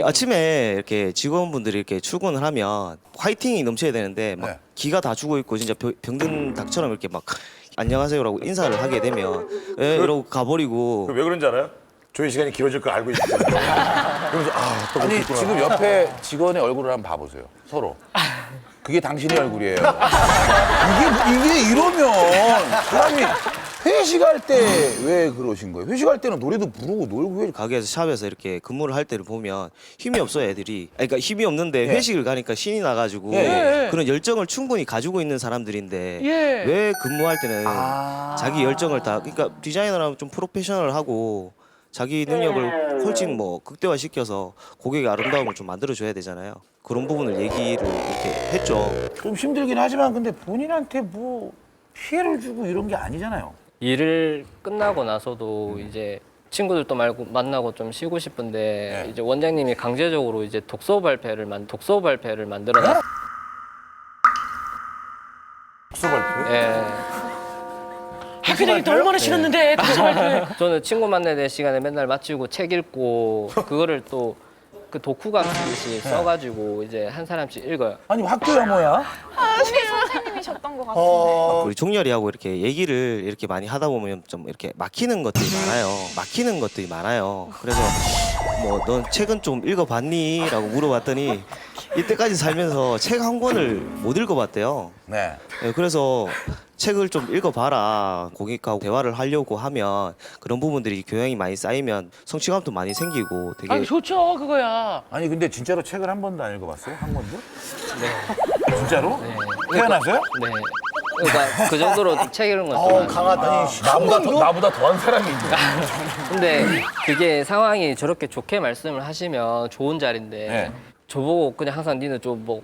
아침에 이렇게 직원분들이 이렇게 출근을 하면 화이팅이 넘쳐야 되는데 막 기가 다 죽어 있고 진짜 병든 닭처럼 이렇게 막 안녕하세요라고 인사를 하게 되면 이러고 가버리고. 왜 그런지 알아요? 조회 시간이 길어질 걸 알고 있어요. 그러면서 또 아니 그렇구나. 지금 옆에 직원의 얼굴을 한번 봐보세요. 서로. 그게 당신의 얼굴이에요. 이게 이러면 사람이 회식할 때 왜 그러신 거예요? 회식할 때는 노래도 부르고 놀고 가게에서 샵에서 이렇게 근무를 할 때를 보면 힘이 없어요 애들이. 아니, 그러니까 힘이 없는데 회식을 가니까 신이 나가지고 그런 열정을 충분히 가지고 있는 사람들인데 왜 근무할 때는 자기 열정을 다 그러니까 디자이너라면 좀 프로페셔널하고 자기 능력을 훨씬 뭐 극대화시켜서 고객의 아름다움을 좀 만들어줘야 되잖아요. 그런 부분을 얘기를 이렇게 했죠. 좀 힘들긴 하지만 근데 본인한테 뭐 피해를 주고 이런 게 아니잖아요. 일을 끝나고 나서도 이제 친구들도 말고 만나고 좀 쉬고 싶은데 이제 원장님이 강제적으로 이제 독서 발표를 만들어놨어요. 독서 발표? 예. 학교 다닐 때 얼마나 싫었는데 독서 발표를. 저는 친구 만나는 시간에 맨날 마치고 책 읽고 그거를 또 그 독후감 쓰듯이 써가지고 이제 한 사람씩 읽어요. 아니 학교야 뭐야? 선생님이셨던 것 같은데. 우리 종렬이하고 이렇게 얘기를 이렇게 많이 하다 보면 좀 이렇게 막히는 것들이 많아요. 그래서 뭐 넌 책은 좀 읽어봤니? 라고 물어봤더니 이때까지 살면서 책 한 권을 못 읽어봤대요. 네. 그래서 책을 좀 읽어봐라. 고객하고 대화를 하려고 하면 그런 부분들이 교양이 많이 쌓이면 성취감도 많이 생기고 되게 아니 좋죠 그거야. 아니 근데 진짜로 책을 한 번도 안 읽어봤어요? 한 번도? 네. 진짜로? 네. 태어나서요? 네. 그러니까 그 정도로 책 읽는 건 강하다. 나보다 더한 사람이 있네. 근데 그게 상황이 저렇게 좋게 말씀을 하시면 좋은 자리인데 저보고 그냥 항상 니는 좀 뭐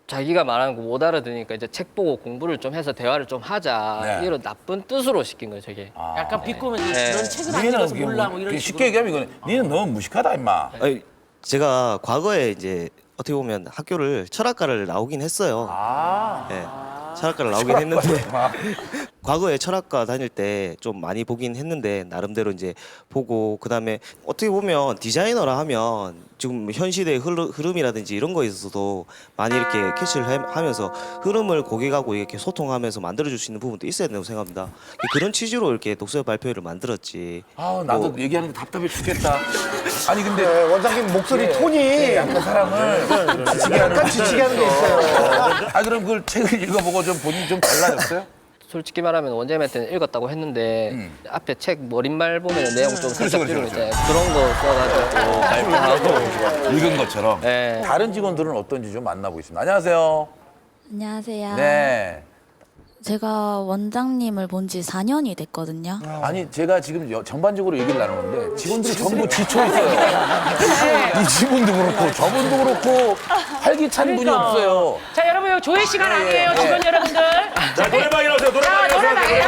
자기가 말하는 거 못 알아들으니까 이제 책 보고 공부를 좀 해서 대화를 좀 하자 이런 나쁜 뜻으로 시킨 거예요 저게. 약간 비꼬면서 넌 책을 안 읽어서 몰라 뭐 이런 식으로. 쉽게 얘기하면 이거는 니는 너무 무식하다 임마. 아니, 제가 과거에 이제 어떻게 보면 학교를 철학과를 나오긴 했어요. 네, 철학과를 나오긴 했는데 과거에 철학과 다닐 때 좀 많이 보긴 했는데 나름대로 이제 보고 그다음에 어떻게 보면 디자이너라 하면 지금 현 시대의 흐름이라든지 이런 거에 있어서도 많이 이렇게 캐치를 하면서 흐름을 고객하고 이렇게 소통하면서 만들어줄 수 있는 부분도 있어야 된다고 생각합니다. 그런 취지로 이렇게 독서 발표회를 만들었지. 나도 얘기하는 게 답답해 죽겠다. 아니 근데 원장님 목소리 톤이 약간 사람을 지치게 하는 게 있어요. 그럼 그걸 책을 읽어보고 좀 본인이 좀 달라졌어요? 솔직히 말하면 원장님한테는 읽었다고 했는데 앞에 책 머릿말 보면 내용 좀 살짝 줄이고 이제 그런 거 써가지고 발표하고 읽은 것처럼. 네. 다른 직원들은 어떤지 좀 만나고 있습니다. 안녕하세요. 안녕하세요. 네. 제가 원장님을 본 지 4년이 됐거든요. 아니 제가 지금 전반적으로 얘기를 나누는데 직원들이 전부 지쳐 있어요. 이 직원도 그렇고 저분도 그렇고 활기찬 분이 없어요. 자 여러분 여기 조회 시간 아니에요 직원 여러분들. 자, 노래방 일어나세요. 노래방 일어나세요.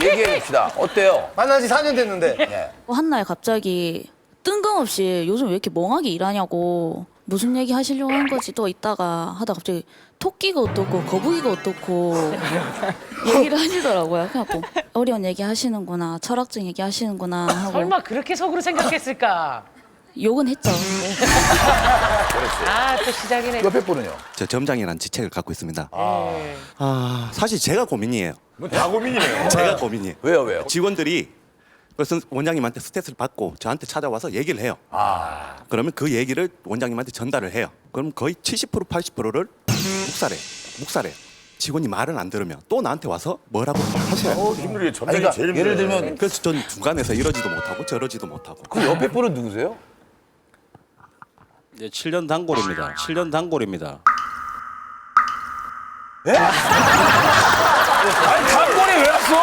얘기해 봅시다. 어때요? 만난 지 4년 됐는데. 한날 갑자기 뜬금없이 요즘 왜 이렇게 멍하게 일하냐고 무슨 얘기 하시려고 한 거지 또 있다가 하다 갑자기 토끼가 어떻고 거북이가 어떻고 얘기를 하시더라고요. 그래갖고 어려운 얘기 하시는구나 철학적 얘기 하시는구나 하고 설마 그렇게 속으로 생각했을까? 욕은 했죠. 아 또 시작이네. 옆에 분은요? 저 점장이라는 지책을 갖고 있습니다. 아. 사실 제가 고민이에요. 다 고민이네요. 제가 고민이에요. 왜요? 직원들이 그래서 원장님한테 스트레스를 받고 저한테 찾아와서 얘기를 해요. 그러면 그 얘기를 원장님한테 전달을 해요. 그럼 거의 70% 80%를 묵살해. 직원이 말을 안 들으면 또 나한테 와서 뭐라고 하셔요. 힘들게 점장이 제일 예를 힘들어요. 들면 그래서 전 중간에서 이러지도 못하고 저러지도 못하고. 그 옆에 분은 누구세요? 네, 7년 단골입니다. 7년 단골입니다. 예? 아니 단골이 왜 왔어?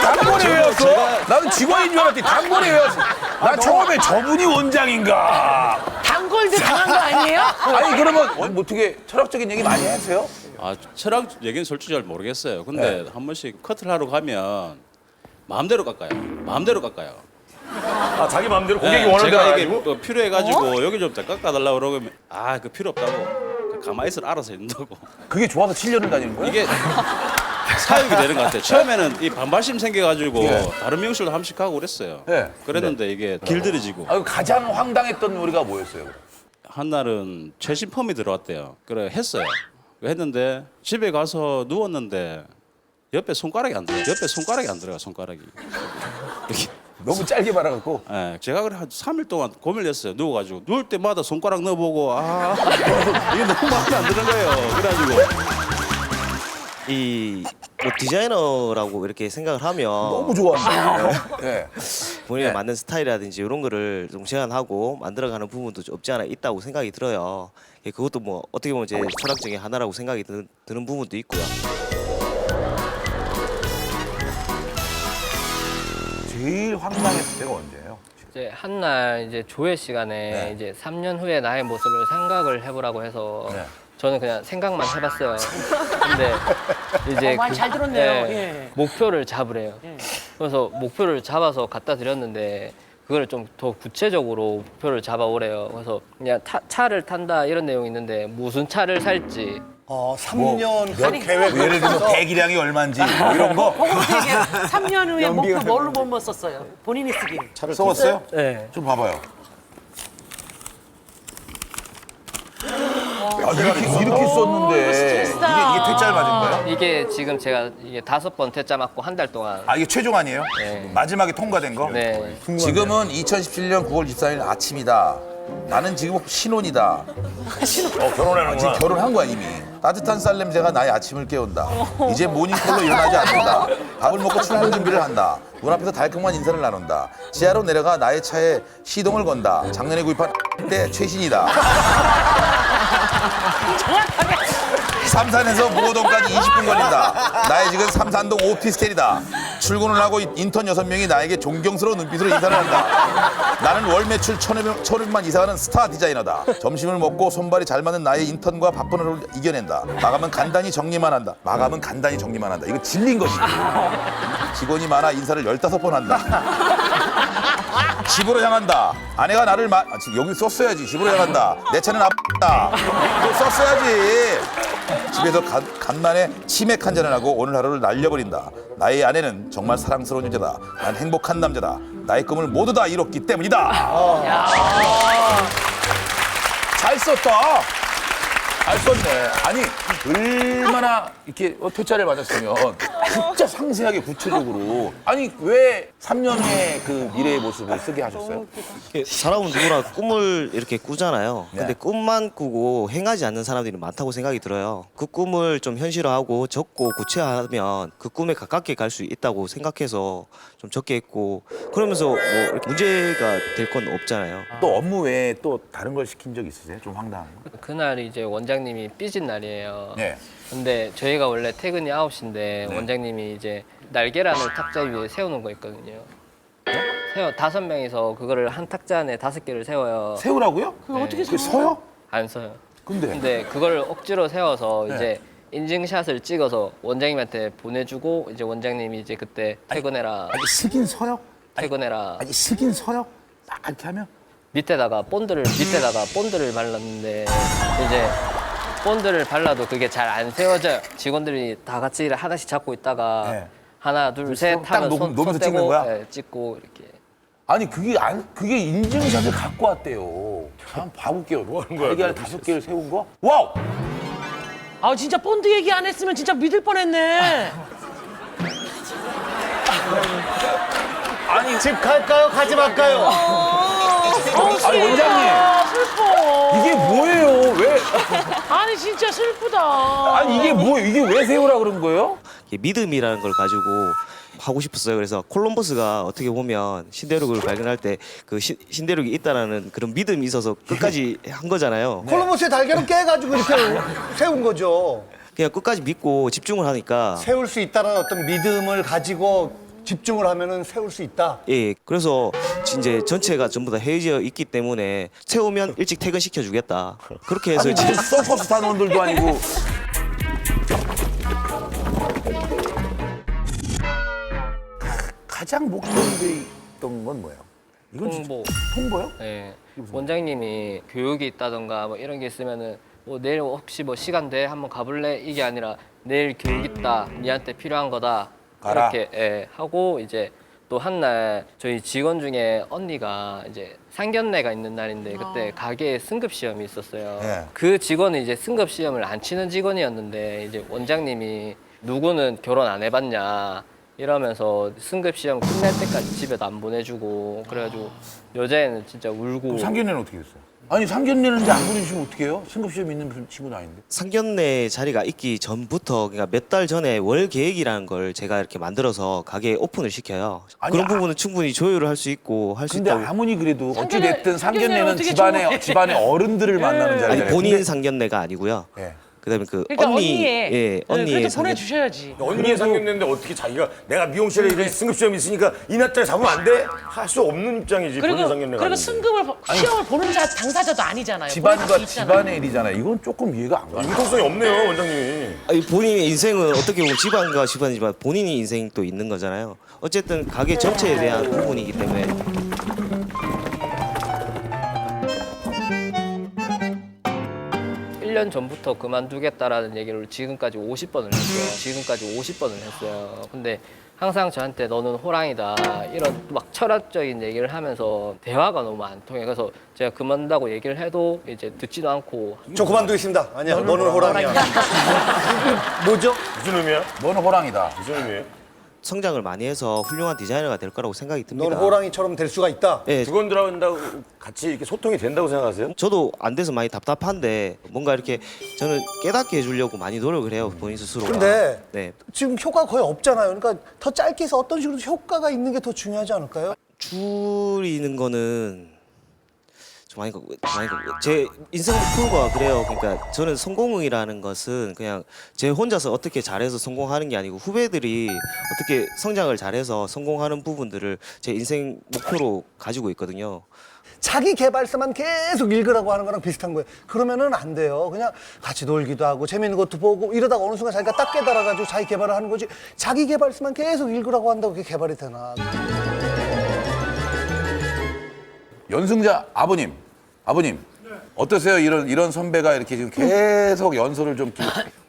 단골이 왜 왔어? 나는 직원인 줄 알았더니 단골이 왜 왔어? 나 처음에 저분이 원장인가? 단골들 당한 거 아니에요? 아니 그러면 어떻게 철학적인 얘기 많이 하세요? 철학 얘기는 솔직히 잘 모르겠어요. 근데 한 번씩 커트를 하러 가면 마음대로 깎아요. 아, 자기 마음대로 고객이 원하는 제가 거 이게 아니고? 뭐 필요해가지고 여기 좀 깎아달라고 그러면 그 필요 없다고 가만히 있어 알아서 해준다고. 그게 좋아서 7년을 다니는 거예요? 이게 사육이 되는 것 같아요. 처음에는 이 반발심 생겨가지고 예. 다른 미용실도 함식하고 그랬어요. 예. 그랬는데 이게 길들여지고. 가장 황당했던 우리가 뭐였어요? 한 날은 최신 펌이 들어왔대요. 그래 했어요. 했는데 집에 가서 누웠는데 옆에 손가락이 안 들어가. 손가락이. 이렇게. 너무 짧게 말아갖고. 예, 제가 그래 한 3일 동안 고민을 했어요. 누워가지고 누울 때마다 손가락 넣어보고 이게 너무 마음에 안 드는 거예요. 그래가지고 이 뭐 디자이너라고 이렇게 생각을 하면 너무 좋아한다. 네. 본인에 맞는 스타일이라든지 이런 거를 좀 제안하고 만들어가는 부분도 좀 없지 않아 있다고 생각이 들어요. 예, 그것도 뭐 어떻게 보면 제 철학 중에 하나라고 생각이 드는 부분도 있고요. 제일 황당했을 때가 언제예요? 이제 한날 이제 조회 시간에 이제 3년 후에 나의 모습을 생각을 해보라고 해서 저는 그냥 생각만 해봤어요. 근데 이제 많이 잘 들었네요. 예. 목표를 잡으래요. 그래서 목표를 잡아서 갖다 드렸는데 그걸 좀 더 구체적으로 목표를 잡아오래요. 그래서 그냥 차를 탄다 이런 내용이 있는데 무슨 차를 살지. 3년 몇 계획 예를 들면 배기량이 얼마인지 뭐 이런 거. 3년 후에 목표 뭘로 못 썼어요? 본인이 쓰기. 차를 써봤어요? 네. 좀 봐봐요. 이렇게 썼는데 이게 퇴짜를 맞은 거예요? 이게 지금 제가 이게 5번 퇴짜 맞고 한 달 동안. 이게 최종 아니에요? 네. 마지막에 통과된 거? 네. 지금은 2017년 9월 24일 아침이다. 나는 지금 신혼이다. 결혼하는구나. 지금 결혼한 거야 이미. 따뜻한 쌀 냄새가 나의 아침을 깨운다. 이제 모닝콜로 일어나지 않는다. 밥을 먹고 출근 준비를 한다. 눈앞에서 달콤한 인사를 나눈다. 지하로 내려가 나의 차에 시동을 건다. 작년에 구입한 때 최신이다. 삼산에서 무호동까지 20분 걸린다. 나의 집은 삼산동 오피스텔이다. 출근을 하고 인턴 6명이 나에게 존경스러운 눈빛으로 인사를 한다. 나는 월 매출 1,500만 이상하는 스타 디자이너다. 점심을 먹고 손발이 잘 맞는 나의 인턴과 바쁜 하루를 이겨낸다. 마감은 간단히 정리만 한다. 이거 질린 거지. 직원이 많아 인사를 15번 한다. 집으로 향한다. 아내가 나를 지금 여기 썼어야지. 집으로 향한다. 내 차는 아프다. 또 썼어야지. 집에서 간만에 치맥 한 잔을 하고 오늘 하루를 날려버린다. 나의 아내는 정말 사랑스러운 여자다. 난 행복한 남자다. 나의 꿈을 모두 다 이뤘기 때문이다. 잘 썼다. 잘 썼네. 아니 얼마나 이렇게 퇴짜를 맞았으면 진짜 상세하게 구체적으로. 아니 왜 3년의 그 미래의 모습을 쓰게 하셨어요? 사람은 누구나 꿈을 이렇게 꾸잖아요. 근데 꿈만 꾸고 행하지 않는 사람들이 많다고 생각이 들어요. 그 꿈을 좀 현실화하고 적고 구체화하면 그 꿈에 가깝게 갈 수 있다고 생각해서 좀 적게 했고 그러면서 뭐 이렇게 문제가 될 건 없잖아요. 또 업무 외에 또 다른 걸 시킨 적 있으세요? 좀 황당한 거? 그날이 이제 원장님이 삐진 날이에요. 네. 근데 저희가 원래 퇴근이 9시인데 원장님이 이제 날계란을 탁자 위에 세우는 거 있거든요. 세워 5명이서 그거를 한 탁자 안에 5개를 세워요. 세우라고요? 그거 어떻게 그 서요? 안 서요. 근데 그걸 억지로 세워서 네. 이제 인증샷을 찍어서 원장님한테 보내주고 이제 원장님이 이제 그때 퇴근해라. 아니 쓰긴 서요? 퇴근해라. 아니 쓰긴 서요? 딱 이렇게 하면? 밑에다가 본드를 발랐는데 이제 본드를 발라도 그게 잘 안 세워져요. 직원들이 다 같이 하나씩 잡고 있다가 네. 하나 둘 셋 딱 하면 손 놓으면서 떼고 찍는 거야? 네, 찍고 이렇게. 아니 그게 인증샷을 갖고 왔대요. 참 바보게요. 뭐 하는 거야? 달걀 5개를 세운 거? 와우! 아 진짜 본드 얘기 안 했으면 진짜 믿을 뻔했네. 아니 집 갈까요? 가지 말까요? 아니 원장님 슬퍼. 이게 뭐예요? 왜? 아니 진짜 슬프다. 아니 이게 뭐예요? 이게 왜 세우라 그런 거예요? 믿음이라는 걸 가지고 하고 싶었어요. 그래서 콜럼버스가 어떻게 보면 신대륙을 발견할 때 그 신대륙이 있다라는 그런 믿음이 있어서 끝까지 한 거잖아요. 콜럼버스의 달걀을 깨가지고 이렇게 세운 거죠. 그냥 끝까지 믿고 집중을 하니까 세울 수 있다는 어떤 믿음을 가지고 집중을 하면은 세울 수 있다. 예, 그래서 이제 전체가 전부 다 헤어져 있기 때문에 세우면 일찍 퇴근시켜 주겠다. 그렇게 해서 아니 무슨 서커스 단원들도 아니고. 가장 목표돼 있던 건 뭐예요? 홍보요? 네. 원장님이 교육이 있다던가 뭐 이런 게 있으면은 뭐 내일 혹시 뭐 시간 돼? 한번 가볼래? 이게 아니라 내일 교육 있다. 니한테 필요한 거다. 가라. 이렇게 예, 하고 이제 또 한 날 저희 직원 중에 언니가 이제 상견례가 있는 날인데 그때 가게에 승급 시험이 있었어요. 예. 그 직원은 이제 승급 시험을 안 치는 직원이었는데 이제 원장님이 누구는 결혼 안 해봤냐 이러면서 승급 시험 끝날 때까지 집에도 안 보내주고 그래가지고 여자애는 진짜 울고. 상견례는 어떻게 됐어요? 아니 상견례는 이제 안 보내주시면 어떡해요? 승급시험 있는 친구는 아닌데. 상견례 자리가 있기 전부터 그러니까 몇 달 전에 월 계획이라는 걸 제가 이렇게 만들어서 가게에 오픈을 시켜요. 아니, 그런 부분은 충분히 조율을 할 수 있고 할 수 근데 있다고. 아무리 그래도 상견례- 어찌됐든 상견례는 어떻게 집안의 어른들을 만나는 자리잖아요. 아니, 본인 근데- 상견례가 아니고요. 예. 그다음에 그 그러니까 언니, 언니의 예, 언니의 그래도 상견. 보내주셔야지. 언니의 상견례인데 어떻게 자기가 내가 미용실에 이런 승급시험이 있으니까 이 날짜에 잡으면 안 돼? 할 수 없는 입장이지. 본인 그리고 상견례가 그리고 아닌데. 승급을 시험을 보는 당사자도 아니잖아요. 집안과 보낼 수 있잖아요. 집안의 일이잖아요. 이건 조금 이해가 안 가요. 융통성이 없네요, 원장님이. 아니, 본인의 인생은 어떻게 보면 집안과 집안이지만 본인의 인생이 또 있는 거잖아요. 어쨌든 가게 전체에 대한 부분이기 때문에. 1년 전부터 그만두겠다라는 얘기를 지금까지 50번을 했어요. 근데 항상 저한테 너는 호랑이다 이런 막 철학적인 얘기를 하면서 대화가 너무 안 통해. 그래서 제가 그만둔다고 얘기를 해도 이제 듣지도 않고. 저 그만두겠습니다. 아니야, 너는 호랑이야. 뭐죠? 무슨 의미야? 너는 호랑이다. 무슨 의미예요? 성장을 많이 해서 훌륭한 디자이너가 될 거라고 생각이 듭니다. 넌 호랑이처럼 될 수가 있다. 예. 직원들하고 같이 이렇게 소통이 된다고 생각하세요? 저도 안 돼서 많이 답답한데 뭔가 이렇게 저는 깨닫게 해주려고 많이 노력을 해요, 본인 스스로가. 근데 네. 지금 효과가 거의 없잖아요. 그러니까 더 짧게 해서 어떤 식으로 효과가 있는 게 더 중요하지 않을까요? 줄이는 거는 좀 많이 제 인생 목표가 그래요. 그러니까 저는 성공이라는 것은 그냥 제 혼자서 어떻게 잘해서 성공하는 게 아니고 후배들이 어떻게 성장을 잘해서 성공하는 부분들을 제 인생 목표로 가지고 있거든요. 자기 개발서만 계속 읽으라고 하는 거랑 비슷한 거예요. 그러면은 안 돼요. 그냥 같이 놀기도 하고 재밌는 것도 보고 이러다가 어느 순간 자기가 딱 깨달아가지고 자기 개발을 하는 거지. 자기 개발서만 계속 읽으라고 한다고 그게 개발이 되나. 연승자 아버님 어떠세요? 이런 선배가 이렇게 지금 계속 연설을 좀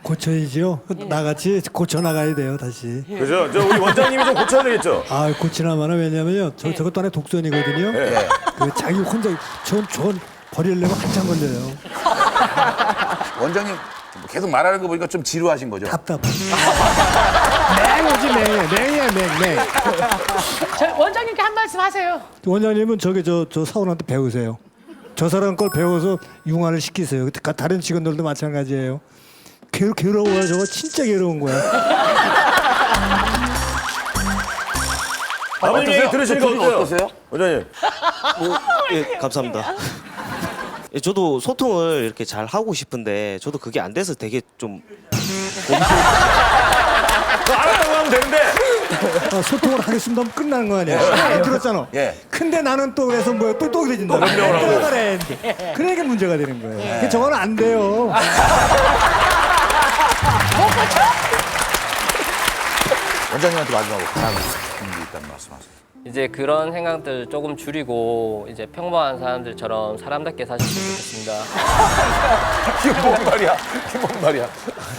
고쳐야죠. 나같이 고쳐 나가야 돼요 다시. 그죠? 저 우리 원장님이 좀 고쳐야 되겠죠? 아 고치나마나 왜냐면요. 저것도 하나의 독선이거든요. 네. 그 자기 혼자 전 버리려면 한참 걸려요. 원장님 계속 말하는 거 보니까 좀 지루하신 거죠? 답답해. 맹이지 맹이야 맹. 저 원장님께 한 말씀 하세요. 원장님은 저 사원한테 배우세요. 저 사람 걸 배워서 융화를 시키세요. 다른 직원들도 마찬가지예요. 괴로워요. 저거 진짜 괴로운 거야. 아버님 얘기 들으시니까 어떠세요? 원장님. 예, 감사합니다. 예, 저도 소통을 이렇게 잘 하고 싶은데 저도 그게 안 돼서 되게 좀 알았다고 하면 되는데. 소통을 하겠습니다 하면 끝나는 거 아니야. 들었잖아. 근데 나는 또 그래서 뭐야 또 그래진다. 변명을 하고. 그러니까 문제가 되는 거예요. 저거는 안 돼요. 원장님한테 마지막으로 바라는 게 있다는 말씀하세요. 이제 그런 생각들 조금 줄이고 이제 평범한 사람들처럼 사람답게 사셨으면 좋겠습니다. 이게 뭔 말이야?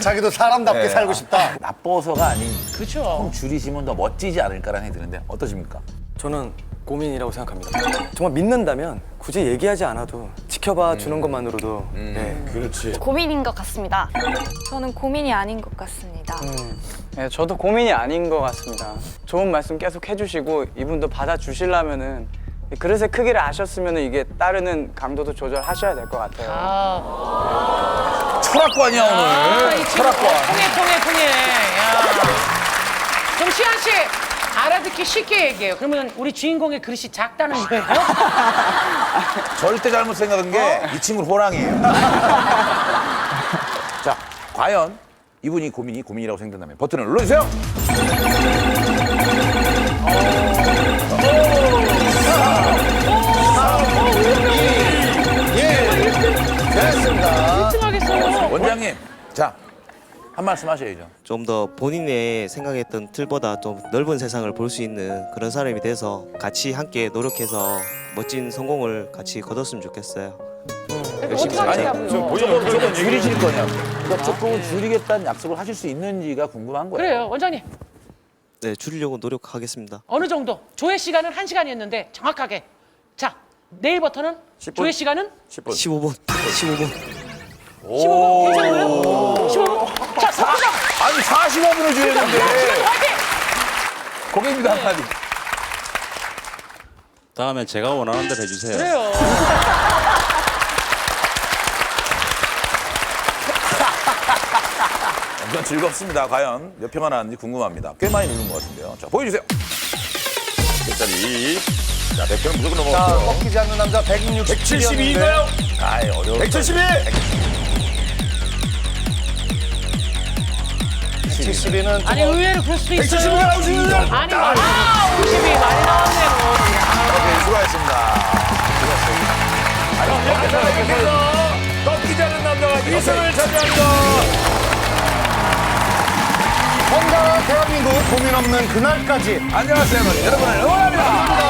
자기도 사람답게 네. 살고 싶다. 나빠서가 아닌 그렇죠. 좀 줄이시면 더 멋지지 않을까라는 생각이 드는데 어떠십니까? 저는 고민이라고 생각합니다. 정말 믿는다면 굳이 얘기하지 않아도 지켜봐 주는 것만으로도 네. 그렇지. 고민인 것 같습니다. 저는 고민이 아닌 것 같습니다. 네, 저도 고민이 아닌 것 같습니다. 좋은 말씀 계속 해주시고 이분도 받아주시려면은 그릇의 크기를 아셨으면 이게 따르는 강도도 조절하셔야 될 것 같아요. 철학관이야 오늘. 이 친구 통해. 야. 그럼 시안 씨 알아듣기 쉽게 얘기해요. 그러면 우리 주인공의 그릇이 작다는 거예요? 절대 잘못 생각한 게 이 친구는 호랑이에요. 자, 과연 이분이 고민이라고 생각된다면 버튼을 눌러주세요. 됐습니다. 1등 하겠어요. 원장님, 자 한 말씀 하셔야죠. 좀 더 본인의 생각했던 틀보다 좀 넓은 세상을 볼 수 있는 그런 사람이 돼서 같이 함께 노력해서 멋진 성공을 같이 거뒀으면 좋겠어요. 열심히 살자고요. 조금 줄이실 거냐? 그러니까 조금 줄이겠다는 약속을 하실 수 있는지가 궁금한 거예요. 그래요, 원장님. 네, 줄이려고 노력하겠습니다. 어느 정도? 조회 시간은 1시간이었는데 정확하게. 자, 내일부터는 10분. 조회 시간은 10분. 15분. 15분. 15분 괜찮아요? 15분? 자, 성공적! 아니 45분을 주였는데. 고객님도 한마디. 다음에 제가 원하는 대로 해주세요. 그래요. 엄청 즐겁습니다. 과연 몇 표가 나왔는지 궁금합니다. 꽤 많이 누른 것 같은데요. 자, 보여주세요. 100짜리. 자, 100표는 무조건 자, 넘어갔죠. 꺾이지 않는 남자 172인가요? 아이, 어려워. 172! 172는 아니, 의외로 그럴 수도 있어요. 172가 나오시는데? 아니, 50이 많이 나왔네요. 오케이, 수고하셨습니다. 꺾이지 않는 남자가 1승을 차지합니다. 건강한 대한민국 고민 없는 그날까지. 안녕하세요. 여러분을 응원합니다.